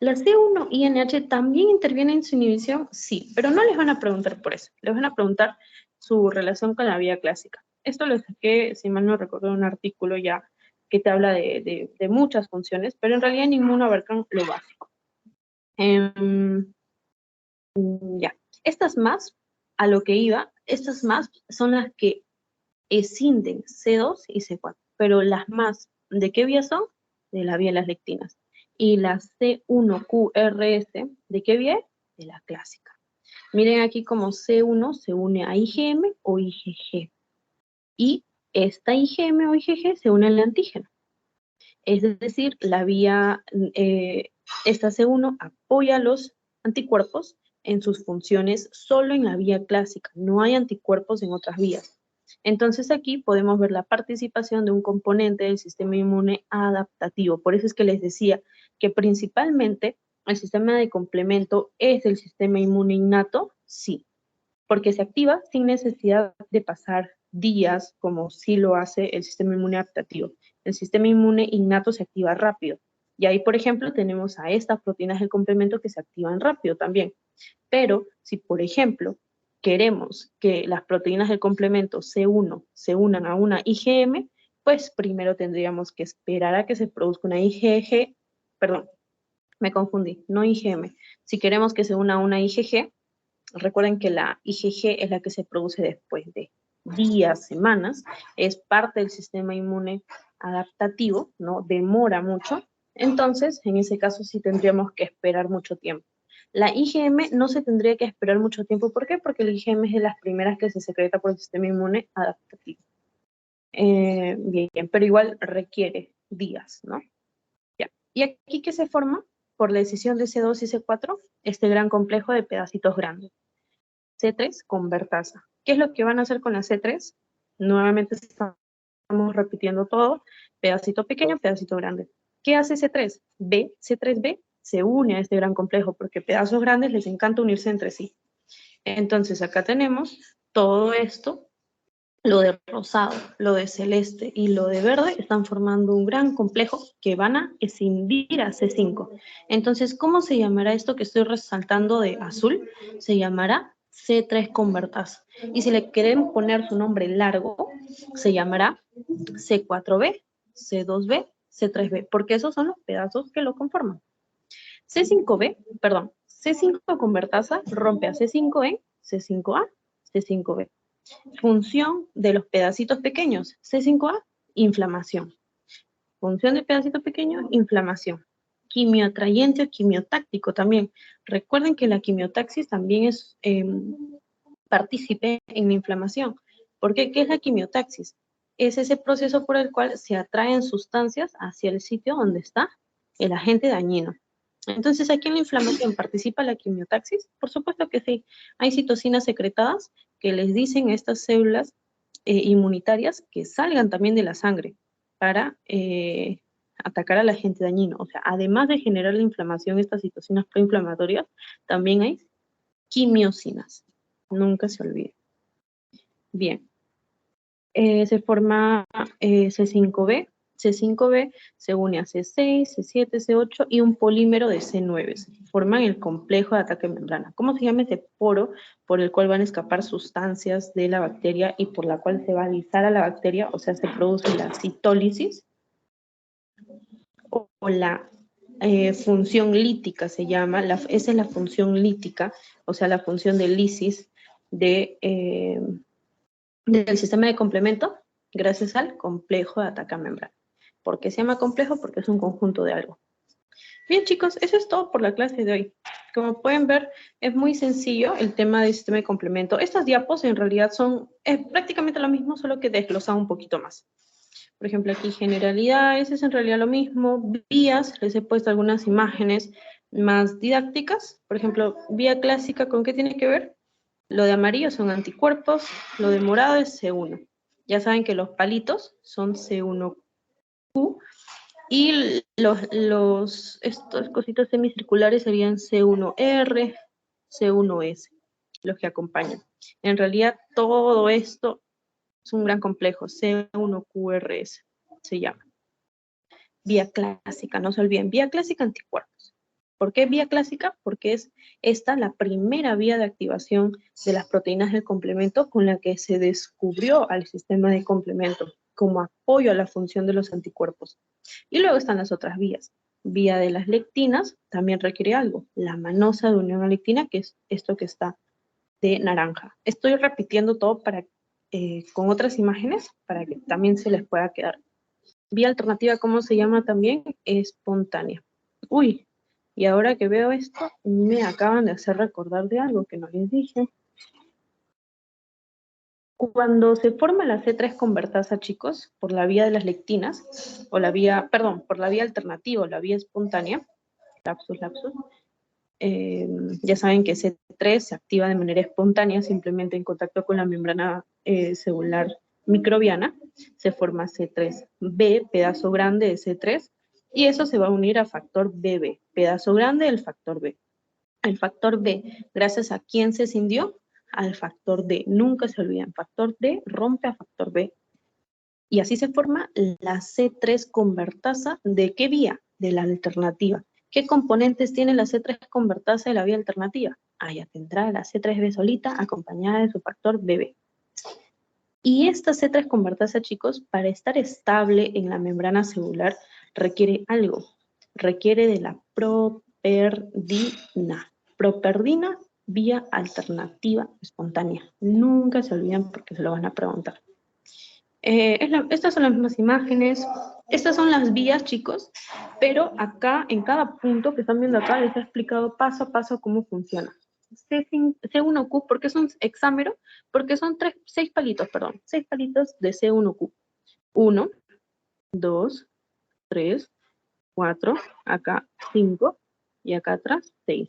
¿La C1-INH también interviene en su inhibición? Sí, pero no les van a preguntar por eso. Les van a preguntar su relación con la vía clásica. Esto lo saqué, si mal no recuerdo, un artículo ya que te habla de muchas funciones, pero en realidad ninguno abarcan lo básico. Ya. Estas más, a lo que iba, estas más son las que escinden C2 y C4, pero las más, ¿de qué vía son? De la vía de las lectinas. Y las C1QRS, ¿de qué vía? De la clásica. Miren aquí como C1 se une a IgM o IgG. Y esta IgM o IgG se une al antígeno. Es decir, la vía, esta C1 apoya a los anticuerpos en sus funciones solo en la vía clásica. No hay anticuerpos en otras vías. Entonces aquí podemos ver la participación de un componente del sistema inmune adaptativo. Por eso es que les decía que principalmente el sistema de complemento es el sistema inmune innato, sí, porque se activa sin necesidad de pasar días como sí lo hace el sistema inmune adaptativo. El sistema inmune innato se activa rápido. Y ahí, por ejemplo, tenemos a estas proteínas del complemento que se activan rápido también. Pero si, por ejemplo, queremos que las proteínas del complemento C1 se unan a una IgM, pues primero tendríamos que esperar a que se produzca una IgG, perdón, me confundí, no IgM. Si queremos que se una a una IgG, recuerden que la IgG es la que se produce después de días, semanas, es parte del sistema inmune adaptativo, ¿no? Demora mucho, entonces en ese caso sí tendríamos que esperar mucho tiempo. La IgM no se tendría que esperar mucho tiempo, ¿por qué? Porque la IgM es de las primeras que se secreta por el sistema inmune adaptativo. Bien, pero igual requiere días, ¿no? Ya. ¿Y aquí qué se forma? Por la decisión de C2 y C4, este gran complejo de pedacitos grandes. C3 convertasa. ¿Qué es lo que van a hacer con la C3? Nuevamente estamos repitiendo todo, pedacito pequeño, pedacito grande. ¿Qué hace C3? C3b se une a este gran complejo porque pedazos grandes les encanta unirse entre sí. Entonces acá tenemos todo esto, lo de rosado, lo de celeste y lo de verde están formando un gran complejo que van a escindir a C5. Entonces, ¿cómo se llamará esto que estoy resaltando de azul? Se llamará C3 convertasa. Y si le queremos poner su nombre largo, se llamará C4b, C2b, C3b, porque esos son los pedazos que lo conforman. C5b, perdón, C5 convertasa rompe a C5 en C5a, C5b. Función de los pedacitos pequeños, C5a, inflamación. Función de pedacitos pequeños, inflamación. Quimioatrayente o quimiotáctico también. Recuerden que la quimiotaxis también es partícipe en la inflamación. ¿Por qué? ¿Qué es la quimiotaxis? Es ese proceso por el cual se atraen sustancias hacia el sitio donde está el agente dañino. Entonces, ¿aquí en la inflamación participa la quimiotaxis? Por supuesto que sí. Hay citocinas secretadas que les dicen a estas células inmunitarias que salgan también de la sangre para atacar al agente dañino. O sea, además de generar la inflamación, estas citocinas proinflamatorias, también hay quimiosinas. Nunca se olvide. Bien. Se forma C5b. C5b se une a C6, C7, C8 y un polímero de C9. Forman el complejo de ataque membrana. ¿Cómo se llama ese poro por el cual van a escapar sustancias de la bacteria y por la cual se va a alisar a la bacteria? O sea, se produce la citólisis o la función lítica se llama. Esa es la función lítica, o sea, la función de lisis del sistema de complemento gracias al complejo de ataque membrana. ¿Por qué se llama complejo? Porque es un conjunto de algo. Bien, chicos, eso es todo por la clase de hoy. Como pueden ver, es muy sencillo el tema del sistema de complemento. Estas diapos en realidad son prácticamente lo mismo, solo que desglosado un poquito más. Por ejemplo, aquí generalidades, es en realidad lo mismo. Vías, les he puesto algunas imágenes más didácticas. Por ejemplo, vía clásica, ¿con qué tiene que ver? Lo de amarillo son anticuerpos, lo de morado es C1. Ya saben que los palitos son C1Q y estos cositos semicirculares serían C1R, C1S, los que acompañan. En realidad todo esto es un gran complejo, C1QRS se llama. Vía clásica, no se olviden, vía clásica anticuerpos. ¿Por qué vía clásica? Porque es esta la primera vía de activación de las proteínas del complemento con la que se descubrió al sistema de complemento como apoyo a la función de los anticuerpos. Y luego están las otras vías. Vía de las lectinas también requiere algo, la manosa de unión a lectina, que es esto que está de naranja. Estoy repitiendo todo con otras imágenes para que también se les pueda quedar. Vía alternativa, ¿cómo se llama también? Espontánea. Uy, y ahora que veo esto, me acaban de hacer recordar de algo que no les dije. Cuando se forma la C3 convertasa, chicos, por la vía de las lectinas, o la vía, perdón, por la vía alternativa o la vía espontánea, lapsus, ya saben que C3 se activa de manera espontánea, simplemente en contacto con la membrana celular microbiana, se forma C3b, pedazo grande de C3, y eso se va a unir a factor BB, pedazo grande del factor B. El factor B, gracias a quién se escindió, al factor D. Nunca se olviden, factor D rompe a factor B. Y así se forma la C3 convertasa. ¿De qué vía? De la alternativa. ¿Qué componentes tiene la C3 convertasa de la vía alternativa? ya tendrá la C3b solita acompañada de su factor BB. Y esta C3 convertasa, chicos, para estar estable en la membrana celular requiere algo. Requiere de la properdina. Properdina vía alternativa espontánea. Nunca se olviden porque se lo van a preguntar. Estas son las mismas imágenes. Estas son las vías, chicos, pero acá, en cada punto que están viendo acá, les he explicado paso a paso cómo funciona. C1Q, ¿por qué son hexámero? Porque son 6 palitos de C1Q. 1, 2, 3, 4, acá 5, y acá atrás 6.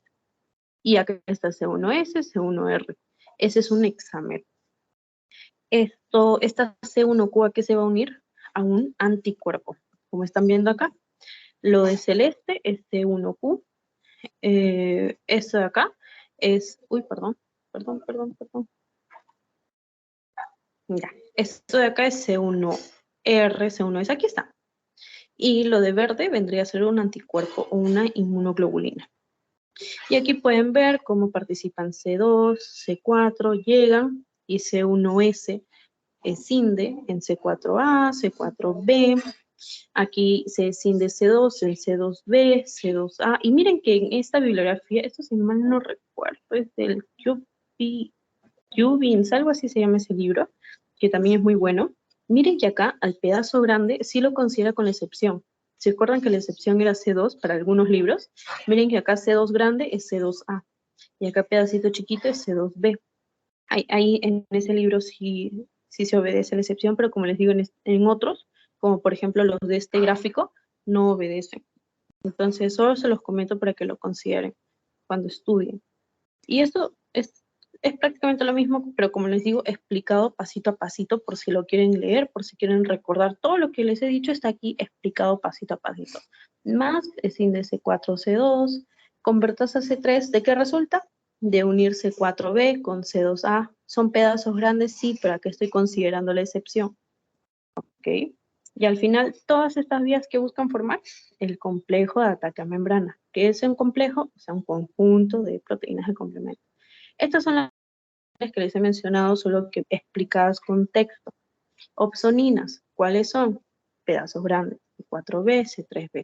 Y acá está C1S, C1R. Ese es un hexámero. Esta C1Q, ¿a qué se va a unir? A un anticuerpo, como están viendo acá. Lo de celeste es C1Q. Esto de acá es, perdón. Ya, esto de acá es C1R, C1S, aquí está. Y lo de verde vendría a ser un anticuerpo o una inmunoglobulina. Y aquí pueden ver cómo participan C2, C4, llegan, y C1S escinde en C4A, C4B. Aquí se escinde C2 en C2B, C2A. Y miren que en esta bibliografía, esto si mal no recuerdo, es del Juvins, algo así se llama ese libro, que también es muy bueno. Miren que acá al pedazo grande sí lo considera con la excepción. ¿Se acuerdan que la excepción era C2 para algunos libros? Miren que acá C2 grande es C2A y acá pedacito chiquito es C2B. Ahí en ese libro sí se obedece la excepción, pero como les digo, en otros, como por ejemplo los de este gráfico, no obedecen. Entonces, solo se los comento para que lo consideren cuando estudien. Y esto es prácticamente lo mismo, pero como les digo, explicado pasito a pasito por si lo quieren leer, por si quieren recordar. Todo lo que les he dicho está aquí explicado pasito a pasito. Más es índice 4C2, convertasa C3, ¿de qué resulta? De unir C4B con C2A. ¿Son pedazos grandes? Sí, pero aquí estoy considerando la excepción. ¿Ok? Y al final, todas estas vías que buscan formar el complejo de ataque a membrana. ¿Qué es un complejo? O sea, un conjunto de proteínas de complemento. Estas son las que les he mencionado, solo que explicadas con texto. Opsoninas, ¿cuáles son? Pedazos grandes, C4B, C3B.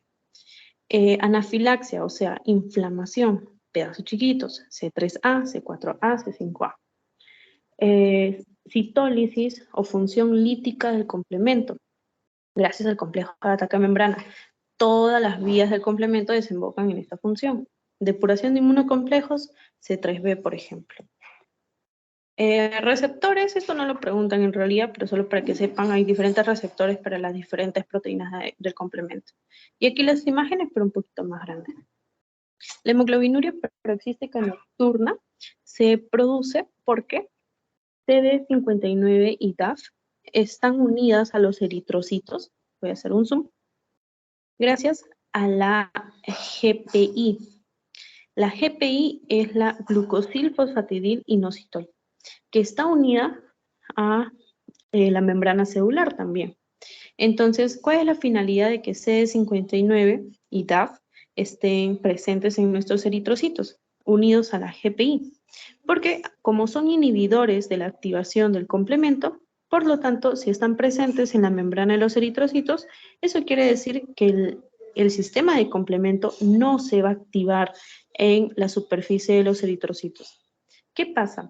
Anafilaxia, o sea, inflamación, pedazos chiquitos, C3A, C4A, C5A. Citólisis o función lítica del complemento, gracias al complejo de ataque a membrana. Todas las vías del complemento desembocan en esta función. Depuración de inmunocomplejos, C3B, por ejemplo. Receptores, esto no lo preguntan en realidad, pero solo para que sepan, hay diferentes receptores para las diferentes proteínas del complemento. Y aquí las imágenes, pero un poquito más grandes. La hemoglobinuria peroxística nocturna se produce porque CD59 y DAF están unidas a los eritrocitos, voy a hacer un zoom, gracias a la GPI. La GPI es la glucosilfosfatidil-inositol, que está unida a la membrana celular también. Entonces, ¿cuál es la finalidad de que CD59 y DAF estén presentes en nuestros eritrocitos, unidos a la GPI? Porque como son inhibidores de la activación del complemento, por lo tanto, si están presentes en la membrana de los eritrocitos, eso quiere decir que el sistema de complemento no se va a activar en la superficie de los eritrocitos. ¿Qué pasa?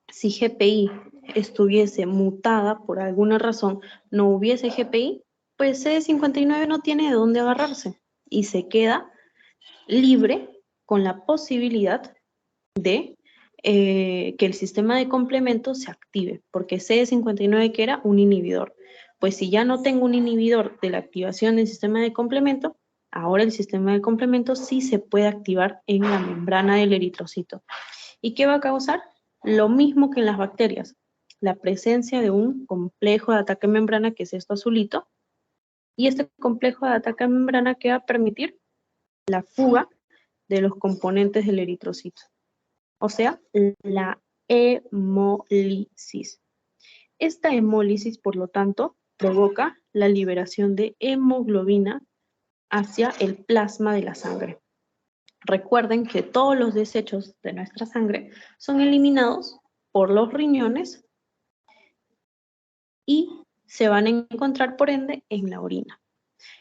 Si GPI estuviese mutada por alguna razón, no hubiese GPI, pues CD59 no tiene de dónde agarrarse y se queda libre con la posibilidad de que el sistema de complemento se active, porque CD59 que era un inhibidor. Pues si ya no tengo un inhibidor de la activación del sistema de complemento, ahora el sistema de complemento sí se puede activar en la membrana del eritrocito. ¿Y qué va a causar? Lo mismo que en las bacterias, la presencia de un complejo de ataque a membrana, que es esto azulito, y este complejo de ataque a membrana que va a permitir la fuga de los componentes del eritrocito, o sea, la hemólisis. Esta hemólisis, por lo tanto, provoca la liberación de hemoglobina hacia el plasma de la sangre. Recuerden que todos los desechos de nuestra sangre son eliminados por los riñones y se van a encontrar, por ende, en la orina.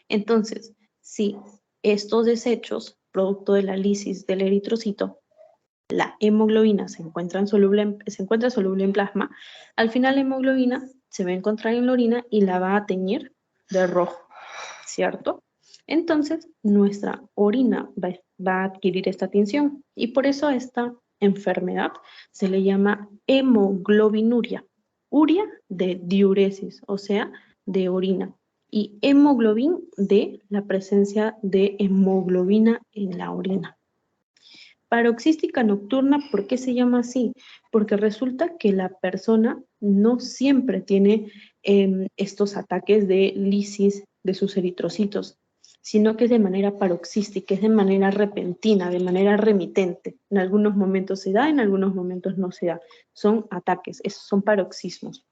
Entonces, si estos desechos, producto de la lisis del eritrocito, la hemoglobina se encuentra soluble en plasma, al final la hemoglobina se va a encontrar en la orina y la va a teñir de rojo, ¿cierto? Entonces, nuestra orina va a adquirir esta tinción y por eso a esta enfermedad se le llama hemoglobinuria. Uria de diuresis, o sea, de orina. Y hemoglobin de la presencia de hemoglobina en la orina. Paroxística nocturna, ¿por qué se llama así? Porque resulta que la persona no siempre tiene estos ataques de lisis de sus eritrocitos, sino que es de manera paroxística, es de manera repentina, de manera remitente. En algunos momentos se da, en algunos momentos no se da. Son ataques, son paroxismos.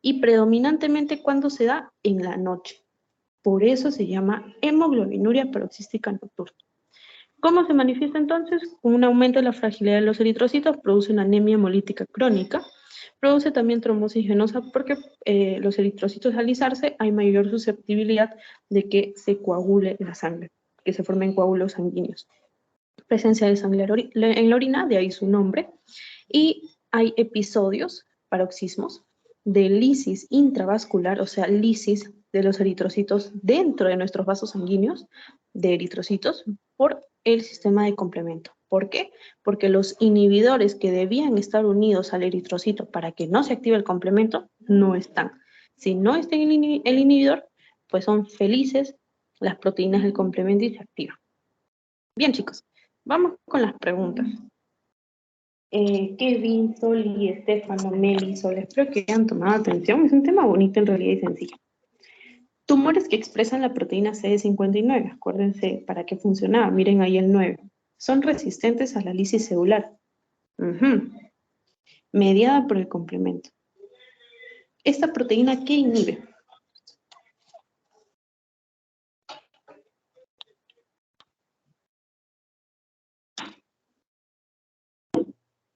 Y predominantemente cuando se da en la noche. Por eso se llama hemoglobinuria paroxística nocturna. ¿Cómo se manifiesta entonces? Con un aumento de la fragilidad de los eritrocitos, produce una anemia hemolítica crónica, produce también trombosis venosa porque los eritrocitos al alisarse hay mayor susceptibilidad de que se coagule la sangre, que se formen coágulos sanguíneos. Presencia de sangre en la orina, de ahí su nombre, y hay episodios, paroxismos, de lisis intravascular, o sea, lisis de los eritrocitos dentro de nuestros vasos sanguíneos, de eritrocitos, por el sistema de complemento. ¿Por qué? Porque los inhibidores que debían estar unidos al eritrocito para que no se active el complemento, no están. Si no está el inhibidor, pues son felices las proteínas del complemento y se activan. Bien, chicos, vamos con las preguntas. Kevin, Soli, Estefano, Meli, Sol, espero que hayan tomado atención. Es un tema bonito en realidad y sencillo. Tumores que expresan la proteína CD59, acuérdense para qué funcionaba, miren ahí el 9. Son resistentes a la lisis celular. Mediada por el complemento. ¿Esta proteína qué inhibe?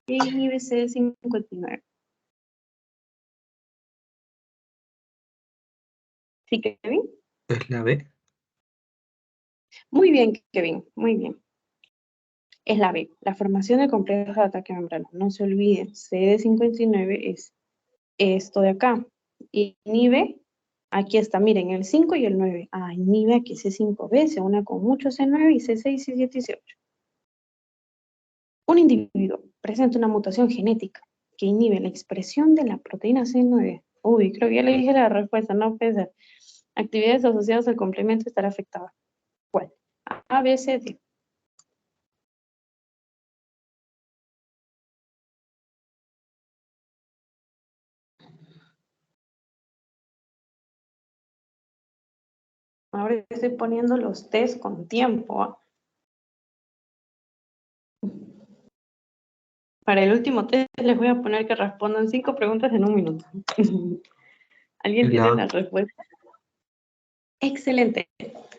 ¿Qué inhibe CD59? ¿Sí, Kevin? ¿Es la B? Muy bien, Kevin, muy bien. Es la B, la formación de complejos de ataque membrana. No se olviden, CD59 es esto de acá. Inhibe, aquí está, miren, el 5 y el 9. Inhibe aquí C5b, se une con mucho C9 y C6, C7 y C8. Un individuo presenta una mutación genética que inhibe la expresión de la proteína C9. Uy, creo que ya le dije la respuesta, no puede ser. Actividades asociadas al complemento estará afectada. ¿Cuál? A, B, C, D. Ahora estoy poniendo los test con tiempo. Para el último test les voy a poner que respondan 5 preguntas en 1 minuto. ¿Alguien tiene la respuesta? Excelente.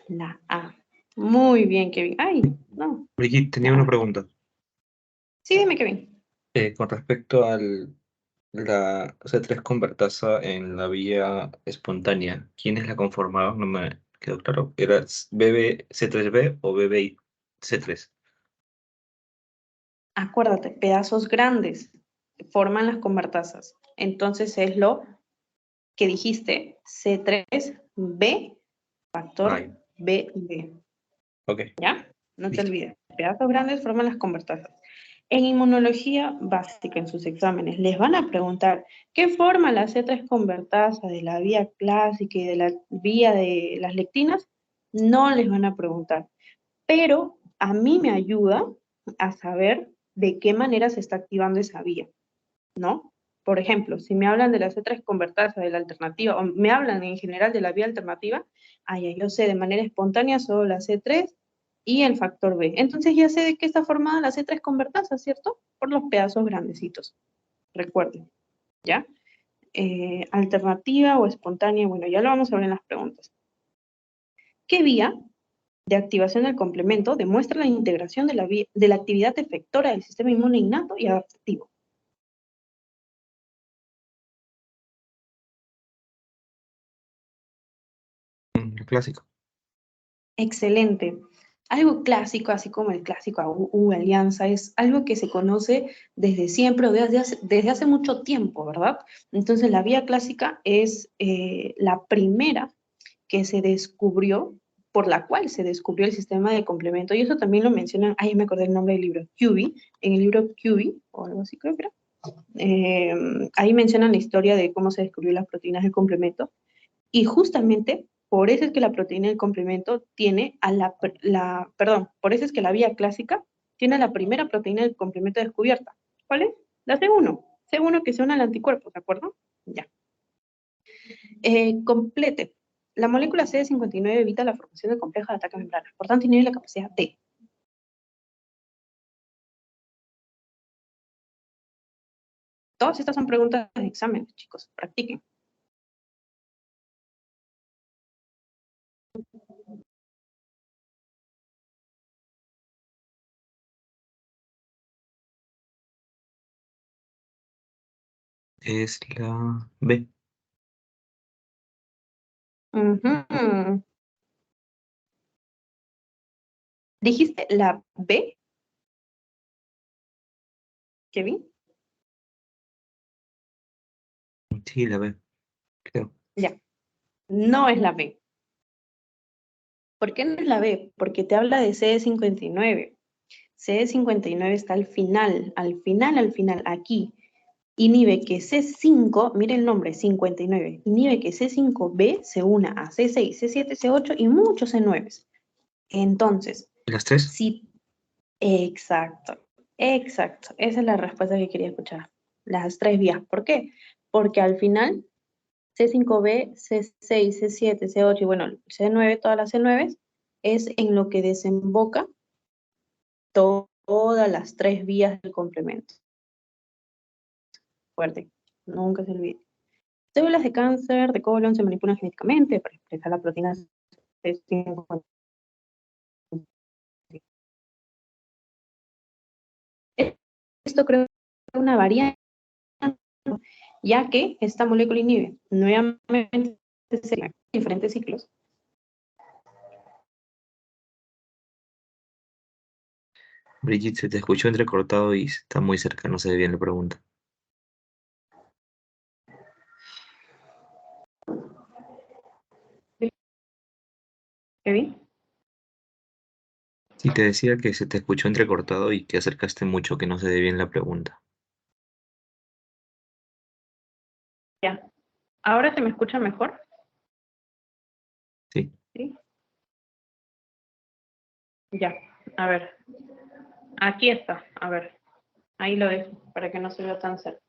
La A. Muy bien, Kevin. Ay, no. Brigitte, tenía una pregunta. Sí, dime, Kevin. Con respecto a la C3 convertasa en la vía espontánea, ¿quiénes la conformaban? No me quedó claro. ¿Era BBC3B o BBC3? Acuérdate, pedazos grandes forman las convertasas. Entonces es lo que dijiste, C3B, factor BB. Ok. ¿Ya? No te Listo. olvides. Pedazos grandes forman las convertasas. En inmunología básica, en sus exámenes, les van a preguntar qué forma la C3 convertasa de la vía clásica y de la vía de las lectinas. No les van a preguntar. Pero a mí me ayuda a saber de qué manera se está activando esa vía, ¿no? Por ejemplo, si me hablan de la C3 convertasa, de la alternativa, o me hablan en general de la vía alternativa, yo sé de manera espontánea solo la C3 y el factor B. Entonces ya sé de qué está formada la C3 convertasa, ¿cierto? Por los pedazos grandecitos. Recuerden, ¿ya? Alternativa o espontánea, bueno, ya lo vamos a ver en las preguntas. ¿Qué vía de activación del complemento demuestra la integración de la actividad efectora del sistema inmune innato y adaptativo. Lo clásico. Excelente. Algo clásico, así como el clásico Alianza, es algo que se conoce desde siempre o desde hace mucho tiempo, ¿verdad? Entonces, la vía clásica es la primera que se descubrió, por la cual se descubrió el sistema de complemento, y eso también lo mencionan, ahí me acordé el nombre del libro, QB, en el libro QB, o algo así creo que era, ahí mencionan la historia de cómo se descubrió las proteínas de complemento, y justamente por eso es que la proteína del complemento tiene perdón, por eso es que la vía clásica tiene la primera proteína del complemento descubierta. ¿Cuál es? La C1. C1 que se une al anticuerpo, ¿de acuerdo? Ya. Complete. La molécula CD59 evita la formación de complejos de ataque membrana, por tanto inhibe la capacidad D. Todas estas son preguntas de examen, chicos, practiquen. Es la B. Ujú. ¿Dijiste la B, Kevin? Sí, la B, creo. Ya, no es la B. ¿Por qué no es la B? Porque te habla de CD59. CD59 está al final, aquí. Inhibe que C5, mire el nombre, 59, inhibe que C5b se una a C6, C7, C8 y muchos C9. Entonces, ¿Las tres? si... Exacto, exacto. Esa es la respuesta que quería escuchar. Las tres vías. ¿Por qué? Porque al final C5b, C6, C7, C8 y bueno, C9, todas las C9 es en lo que desemboca todas las tres vías del complemento. Fuerte, nunca se olvide. Células de cáncer de colon se manipulan genéticamente para expresar la proteína C5. Esto crea una variante, ya que esta molécula inhibe nuevamente diferentes ciclos. Brigitte, se te escuchó entrecortado y está muy cerca, no se ve bien la pregunta. ¿Kevin? Sí, te decía que se te escuchó entrecortado y que acercaste mucho, que no se ve bien la pregunta. Ya. ¿Ahora se me escucha mejor? Sí. ¿Sí? Ya. A ver. Aquí está. A ver. Ahí lo dejo para que no se vea tan cerca.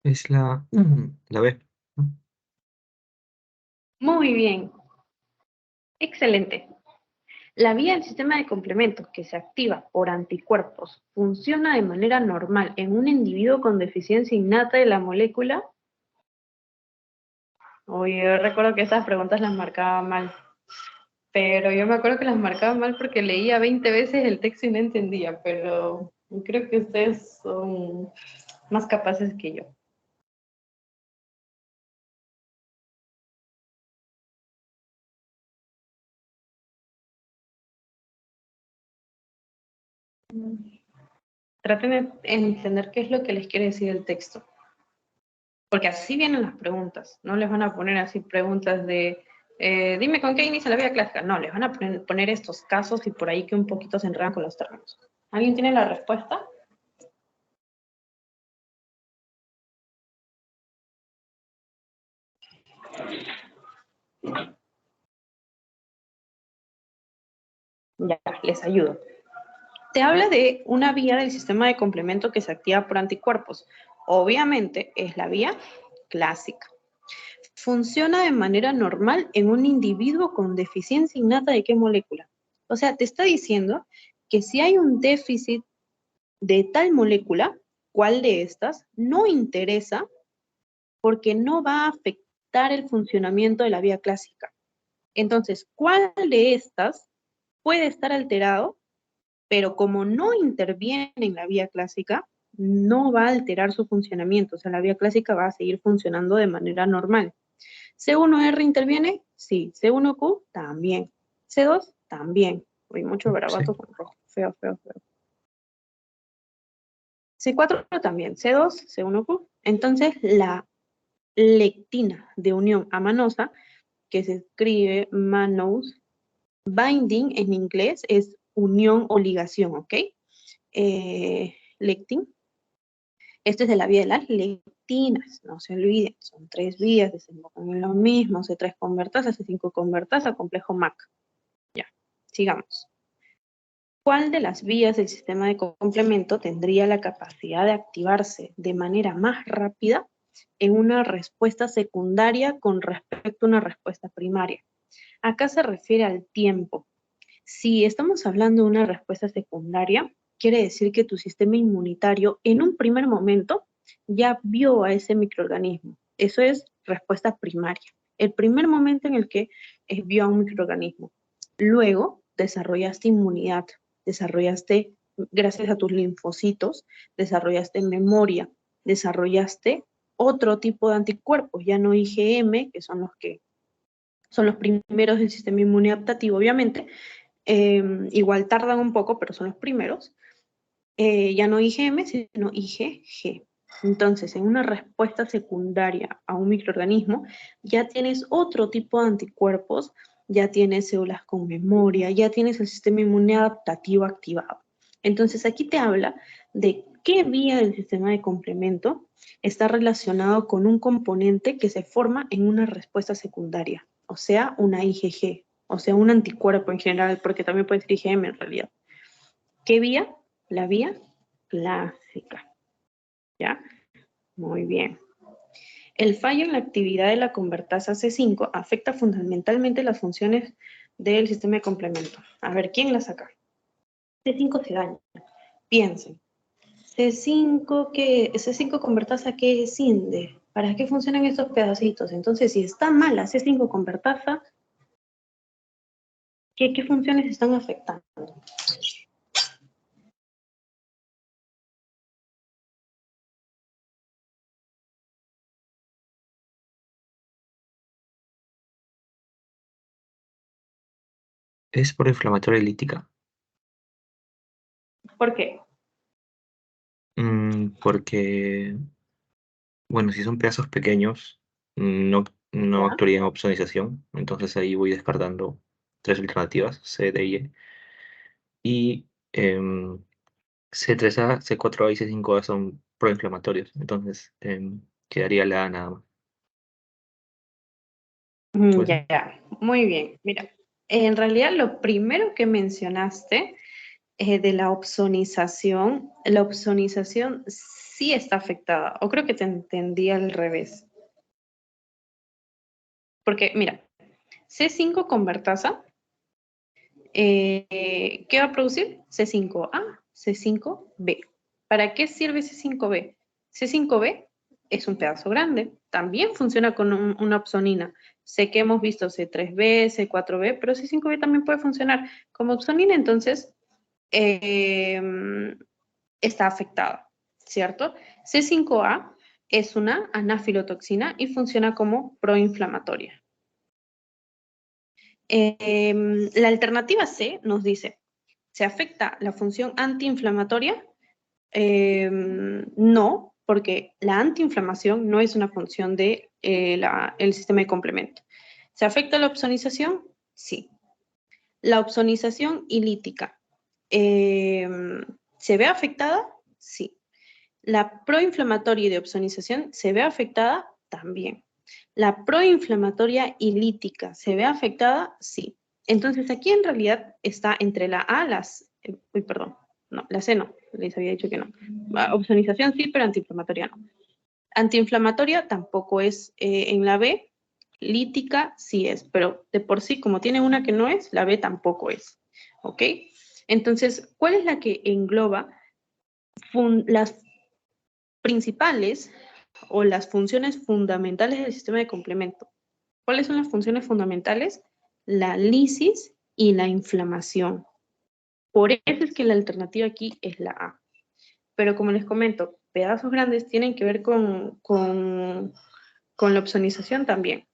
Es la B. Muy bien. Excelente. La vía del sistema de complementos que se activa por anticuerpos funciona de manera normal en un individuo con deficiencia innata de la molécula. Oye, yo recuerdo que esas preguntas las marcaba mal, pero yo me acuerdo que las marcaba mal porque leía 20 veces el texto y no entendía, pero creo que ustedes son más capaces que yo. Traten de entender qué es lo que les quiere decir el texto. Porque así vienen las preguntas. No les van a poner así preguntas de, dime con qué inicia la vía clásica. No, les van a poner estos casos y por ahí que un poquito se enredan con los términos. ¿Alguien tiene la respuesta? Ya, les ayudo. Te habla de una vía del sistema de complemento que se activa por anticuerpos. Obviamente es la vía clásica. funciona de manera normal en un individuo con deficiencia innata de qué molécula. O sea, te está diciendo que si hay un déficit de tal molécula, ¿cuál de estas? No interesa porque no va a afectar el funcionamiento de la vía clásica. Entonces, ¿cuál de estas puede estar alterado? Pero como no interviene en la vía clásica, no va a alterar su funcionamiento. O sea, la vía clásica va a seguir funcionando de manera normal. ¿C1R interviene? Sí. ¿C1Q? También. ¿C2? También. Hay mucho Sí. garabato con rojo. Feo, feo, feo. C4 también. C2, C1Q. Entonces, la lectina de unión amanosa, que se escribe mannose, binding en inglés es unión o ligación, ¿ok? Lectin. Esto es de la vía de las lectinas, no se olviden, son 3 vías, desembocan en lo mismo, C3 convertasa, C5 convertasa, complejo MAC. Ya, sigamos. ¿Cuál de las vías del sistema de complemento tendría la capacidad de activarse de manera más rápida en una respuesta secundaria con respecto a una respuesta primaria? Acá se refiere al tiempo. Si estamos hablando de una respuesta secundaria, quiere decir que tu sistema inmunitario en un primer momento ya vio a ese microorganismo. Eso es respuesta primaria. El primer momento en el que vio a un microorganismo. Luego desarrollaste inmunidad, desarrollaste, gracias a tus linfocitos, desarrollaste memoria, desarrollaste otro tipo de anticuerpos, ya no IgM, que son los primeros del sistema inmune adaptativo, obviamente, igual tardan un poco, pero son los primeros. Ya no IgM, sino IgG. Entonces, en una respuesta secundaria a un microorganismo, ya tienes otro tipo de anticuerpos, ya tienes células con memoria, ya tienes el sistema inmune adaptativo activado. Entonces, aquí te habla de qué vía del sistema de complemento está relacionado con un componente que se forma en una respuesta secundaria, o sea, una IgG, o sea, un anticuerpo en general, porque también puede ser IgM en realidad. ¿Qué vía? La vía clásica. ¿Ya? Muy bien. El fallo en la actividad de la convertasa C5 afecta fundamentalmente las funciones del sistema de complemento. A ver, ¿quién la saca? C5 se daña. Piensen. C5 convertasa, ¿qué escinde? ¿Para qué funcionan estos pedacitos? Entonces, si está mala C5 convertasa, ¿qué funciones están afectando? ¿Es por inflamatoria lítica? ¿Por qué? Porque, bueno, si son pedazos pequeños, no ¿Ya? actuaría en opsonización. Entonces ahí voy descartando tres alternativas, C, D y E. Y C3A, C4A y C5A son proinflamatorios. Entonces quedaría la A nada más. ¿Puede ser? Ya, muy bien. Mira, en realidad lo primero que mencionaste de la opsonización sí está afectada, o creo que te entendí al revés. Porque, mira, C5 convertasa, ¿qué va a producir? C5A, C5B. ¿Para qué sirve C5B? C5B es un pedazo grande, también funciona con una opsonina. Sé que hemos visto C3B, C4B, pero C5B también puede funcionar como opsonina, entonces eh, está afectada, ¿cierto? C5A es una anafilotoxina y funciona como proinflamatoria. La alternativa C nos dice, ¿se afecta la función antiinflamatoria? No, porque la antiinflamación no es una función del el sistema de complemento. ¿Se afecta la opsonización? Sí. La opsonización ilítica, ¿se ve afectada? Sí. La proinflamatoria y de opsonización se ve afectada también. La proinflamatoria y lítica se ve afectada, sí. Entonces aquí en realidad está entre la A, perdón, no, la C no, les había dicho que no. Opsonización sí, pero antiinflamatoria no. Antiinflamatoria tampoco es en la B, lítica sí es, pero de por sí, como tiene una que no es, la B tampoco es, ¿ok? Entonces, ¿cuál es la que engloba las principales o las funciones fundamentales del sistema de complemento? ¿Cuáles son las funciones fundamentales? La lisis y la inflamación. Por eso es que la alternativa aquí es la A. Pero como les comento, pedazos grandes tienen que ver con la opsonización también.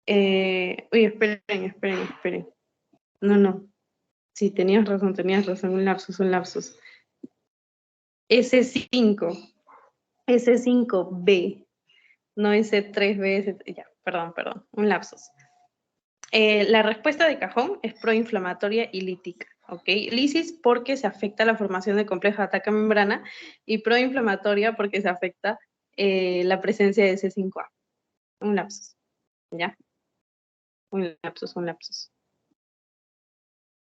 Oye, esperen. No. Sí, tenías razón, un lapsus. S5, S5B, no S3B, ya, perdón, un lapsus. La respuesta de cajón es proinflamatoria y lítica, ¿ok? Lisis porque se afecta la formación de complejos de ataque a membrana y proinflamatoria porque se afecta la presencia de S5A. Un lapsus, ¿ya? Un lapsus.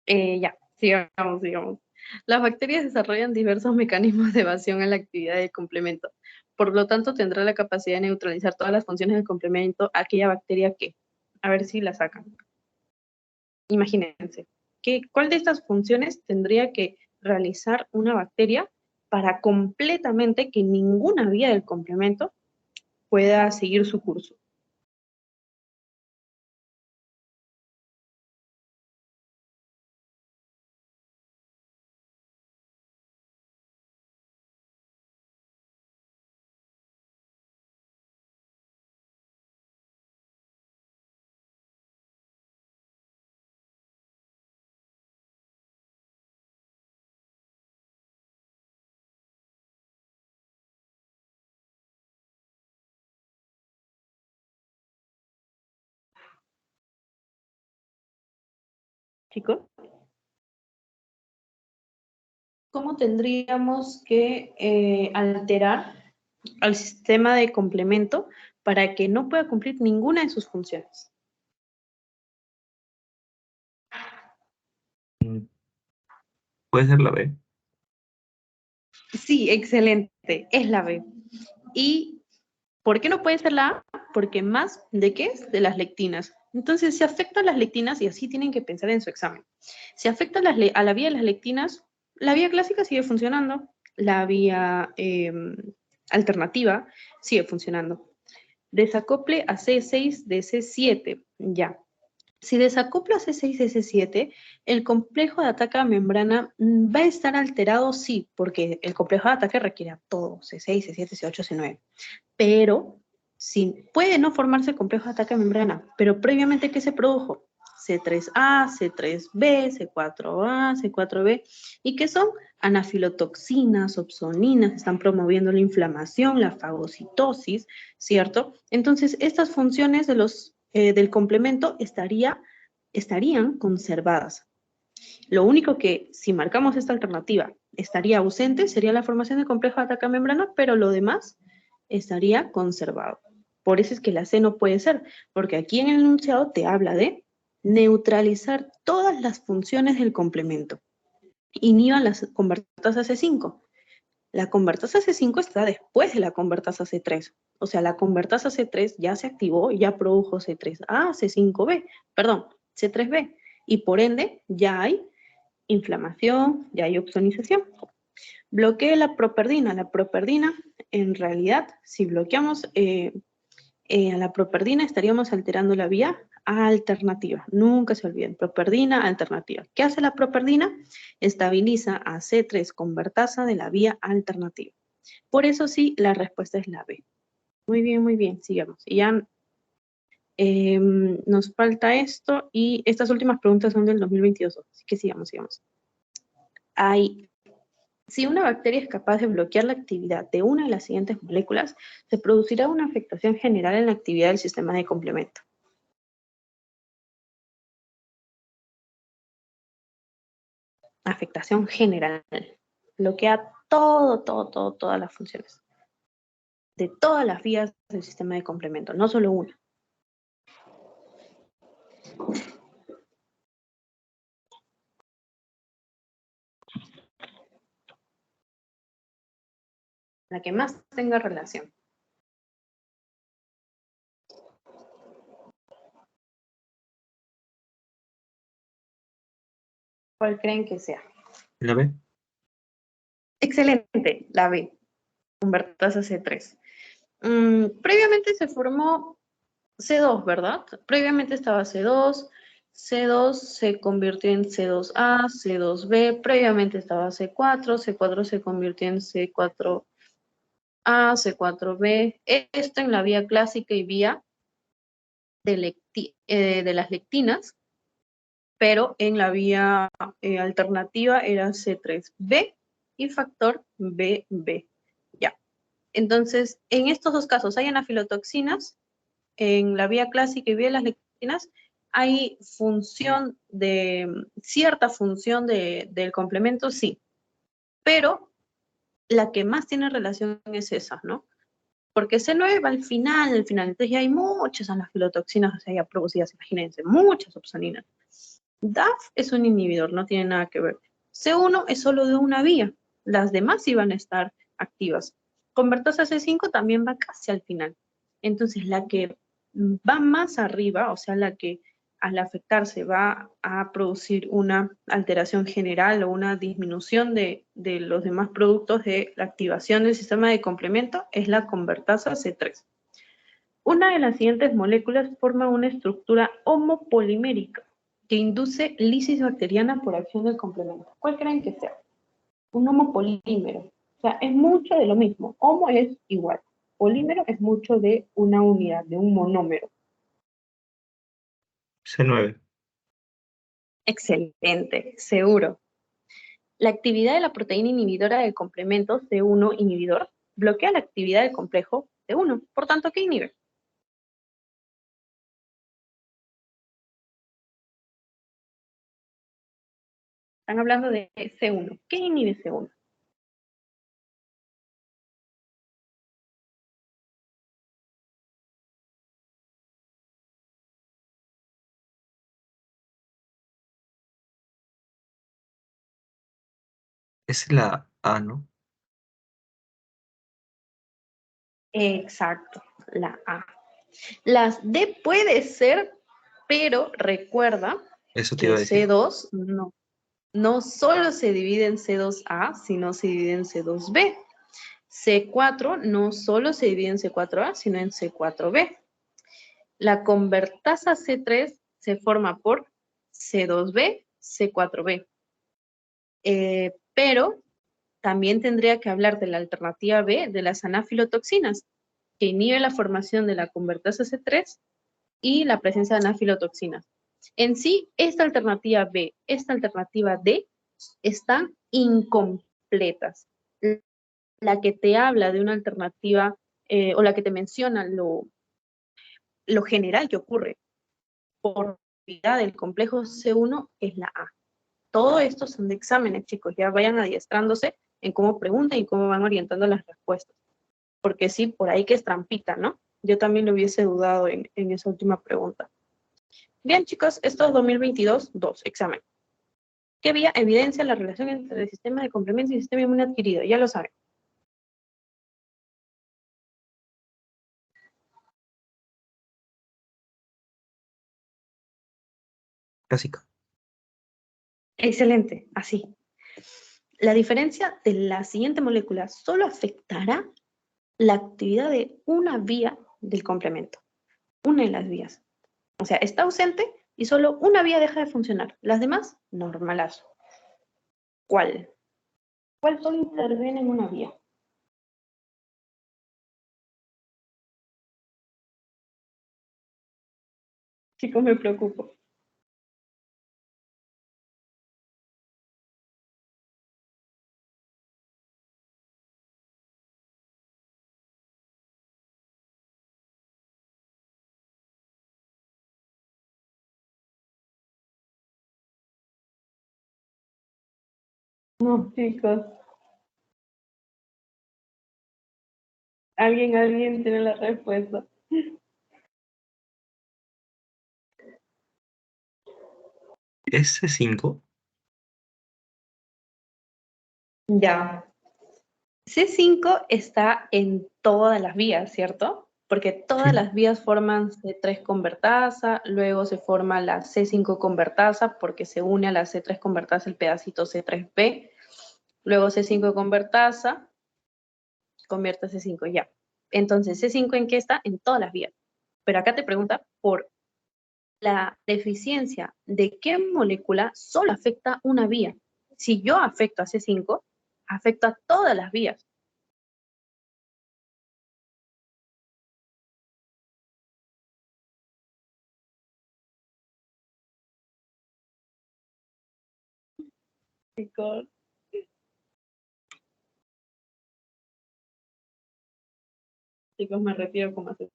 Ya, sigamos. Las bacterias desarrollan diversos mecanismos de evasión en la actividad del complemento. Por lo tanto, tendrá la capacidad de neutralizar todas las funciones del complemento aquella bacteria que, a ver si la sacan. Imagínense, ¿cuál de estas funciones tendría que realizar una bacteria para completamente que ninguna vía del complemento pueda seguir su curso? Chicos, ¿cómo tendríamos que alterar al sistema de complemento para que no pueda cumplir ninguna de sus funciones? ¿Puede ser la B? Sí, excelente, es la B. ¿Y por qué no puede ser la A? Porque más de qué es de las lectinas. Entonces, si afecta a las lectinas, y así tienen que pensar en su examen, si afecta a la vía de las lectinas, la vía clásica sigue funcionando, la vía alternativa sigue funcionando. Desacople a C6 de C7, ya. Si desacoplo a C6 de C7, el complejo de ataque a membrana va a estar alterado, sí, porque el complejo de ataque requiere a todo, C6, C7, C8, C9. Pero sí, puede no formarse complejo de ataque a membrana, pero previamente, ¿qué se produjo? C3A, C3B, C4A, C4B, ¿y qué son? Anafilotoxinas, opsoninas, están promoviendo la inflamación, la fagocitosis, ¿cierto? Entonces, estas funciones del complemento estarían conservadas. Lo único que, si marcamos esta alternativa, estaría ausente sería la formación de complejo de ataque a membrana, pero lo demás estaría conservado. Por eso es que la C no puede ser, porque aquí en el enunciado te habla de neutralizar todas las funciones del complemento. Inhiba las convertasa C5. La convertasa C5 está después de la convertasa C3. O sea, la convertasa C3 ya se activó, ya produjo C3A, C5B, perdón, C3B. Y por ende, ya hay inflamación, ya hay opsonización. Bloquee la properdina. La properdina, en realidad, si bloqueamos a la properdina, estaríamos alterando la vía alternativa. Nunca se olviden, properdina alternativa. ¿Qué hace la properdina? Estabiliza a C3 convertasa de la vía alternativa. Por eso sí, la respuesta es la B. Muy bien, sigamos. Y ya nos falta esto y estas últimas preguntas son del 2022, así que sigamos. Hay Si una bacteria es capaz de bloquear la actividad de una de las siguientes moléculas, se producirá una afectación general en la actividad del sistema de complemento. Afectación general. Bloquea todas las funciones de todas las vías del sistema de complemento, no solo una. La que más tenga relación. ¿Cuál creen que sea? ¿La B? Excelente, la B, convertasa C3. Previamente se formó C2, ¿verdad? Previamente estaba C2, C2 se convirtió en C2A, C2B, previamente estaba C4, C4 se convirtió en C4A, C4B, esto en la vía clásica y vía de las lectinas, pero en la vía alternativa era C3B y factor BB. Ya. Entonces, en estos dos casos hay anafilotoxinas, en la vía clásica y vía de las lectinas, hay cierta función del complemento, sí, pero la que más tiene relación es esa, ¿no? Porque C9 va al final, entonces ya hay muchas anafilotoxinas, o sea, ya producidas, imagínense, muchas opsoninas. DAF es un inhibidor, no tiene nada que ver. C1 es solo de una vía, las demás sí van a estar activas. Convertasa C5 también va casi al final. Entonces, la que va más arriba, o sea, la que al afectarse va a producir una alteración general o una disminución de los demás productos de la activación del sistema de complemento, es la convertasa C3. Una de las siguientes moléculas forma una estructura homopolimérica que induce lisis bacteriana por acción del complemento. ¿Cuál creen que sea? Un homopolímero. O sea, es mucho de lo mismo. Homo es igual. Polímero es mucho de una unidad, de un monómero. C9. Excelente, seguro. La actividad de la proteína inhibidora del complemento C1 inhibidor bloquea la actividad del complejo C1. Por tanto, ¿qué inhibe? Están hablando de C1. ¿Qué inhibe C1? Es la A, ¿no? Exacto, la A. Las D puede ser, pero recuerda Eso te iba que a decir. C2 no solo se divide en C2A, sino se divide en C2B. C4 no solo se divide en C4A, sino en C4B. La convertasa C3 se forma por C2B, C4B. Pero también tendría que hablar de la alternativa B de las anafilotoxinas, que inhibe la formación de la convertasa C3 y la presencia de anafilotoxinas. En sí, esta alternativa B, esta alternativa D, están incompletas. La que te habla de una alternativa o la que te menciona lo general que ocurre por actividad del complejo C1 es la A. Todo esto son de exámenes, chicos, ya vayan adiestrándose en cómo preguntan y cómo van orientando las respuestas. Porque sí, por ahí que es trampita, ¿no? Yo también lo hubiese dudado en esa última pregunta. Bien, chicos, esto es 2022, 2, examen. ¿Qué vía evidencia la relación entre el sistema de complemento y el sistema inmune adquirido? Ya lo saben. Clásica. Excelente, así. La diferencia de la siguiente molécula solo afectará la actividad de una vía del complemento. Una de las vías. O sea, está ausente y solo una vía deja de funcionar. Las demás, normalazo. ¿Cuál? ¿Cuál solo interviene en una vía? Chicos, me preocupo. No, chicos. Alguien tiene la respuesta. S5. Ya. C5 está en todas las vías, ¿cierto? porque todas las vías forman C3 convertasa, luego se forma la C5 convertasa, porque se une a la C3 convertasa el pedacito C3B, luego C5 convertasa, convierte a C5, ya. Entonces, C5 ¿en qué está? En todas las vías. Pero acá te pregunta por la deficiencia de qué molécula solo afecta una vía. Si yo afecto a C5, afecto a todas las vías. Chicos, me retiro como hace.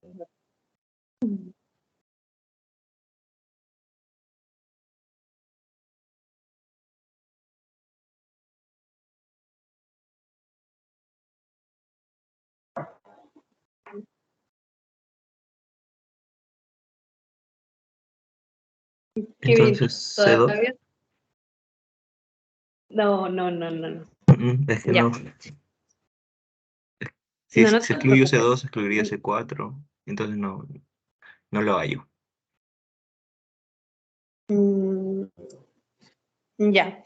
Entonces, C2. ¿Todavía? No. Es que Ya. no. Si No, no se te excluye preocupes. C2, se excluiría C4. Entonces no lo hallo. Ya.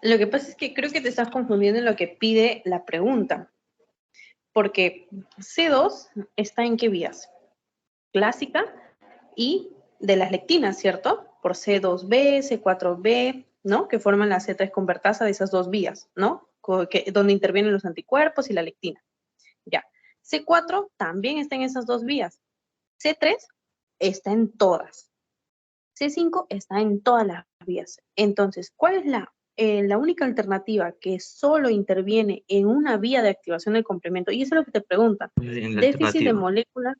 Lo que pasa es que creo que te estás confundiendo en lo que pide la pregunta. Porque C2 está en qué vías? Clásica y de las lectinas, ¿cierto? Por C2B, C4B, ¿no? Que forman la C3 convertasa de esas dos vías, ¿no? Donde intervienen los anticuerpos y la lectina. Ya. C4 también está en esas dos vías. C3 está en todas. C5 está en todas las vías. Entonces, ¿cuál es la única alternativa que solo interviene en una vía de activación del complemento? Y eso es lo que te preguntan. En la Déficit de alternativa. moléculas.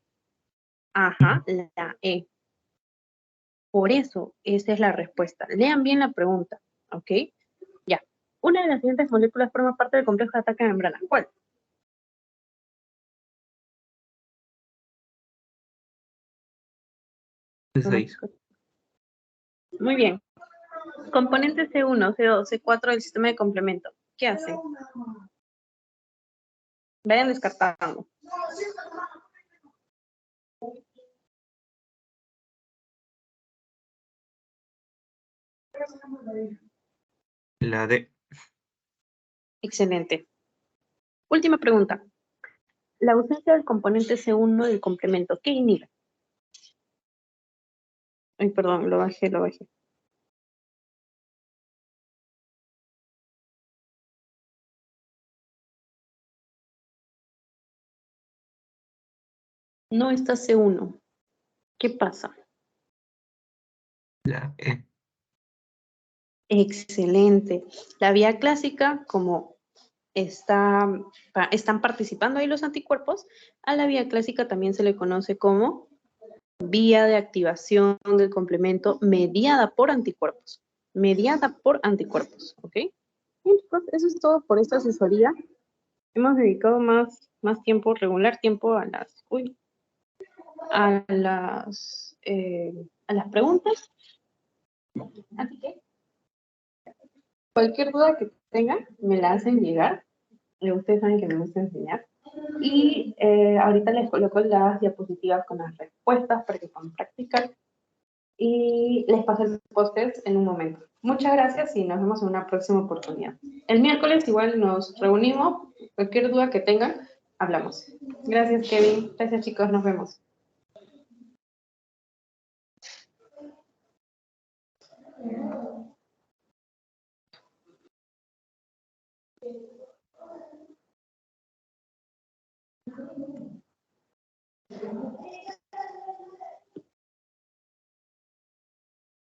Ajá, la E. Por eso, esa es la respuesta. Lean bien la pregunta, ¿ok? Ya. Una de las siguientes moléculas forma parte del complejo de ataque de membrana. ¿Cuál? C6. Muy bien. Componentes C1, C2, C4 del sistema de complemento. ¿Qué hacen? Vayan descartando. La D. Excelente. Última pregunta. La ausencia del componente C1 del complemento, ¿qué inhibe? Ay, perdón, lo bajé. No está C1. ¿Qué pasa? La E. Excelente. La vía clásica, como están participando ahí los anticuerpos, a la vía clásica también se le conoce como vía de activación del complemento mediada por anticuerpos. ¿Ok? Bien, chicos, eso es todo por esta asesoría. Hemos dedicado más tiempo, regular tiempo a las preguntas. Así que cualquier duda que tengan, me la hacen llegar. Ustedes saben que me gusta enseñar. Y ahorita les coloco las diapositivas con las respuestas para que puedan practicar. Y les paso el post-test en un momento. Muchas gracias y nos vemos en una próxima oportunidad. El miércoles igual nos reunimos. Cualquier duda que tengan, hablamos. Gracias, Kevin. Gracias, chicos. Nos vemos.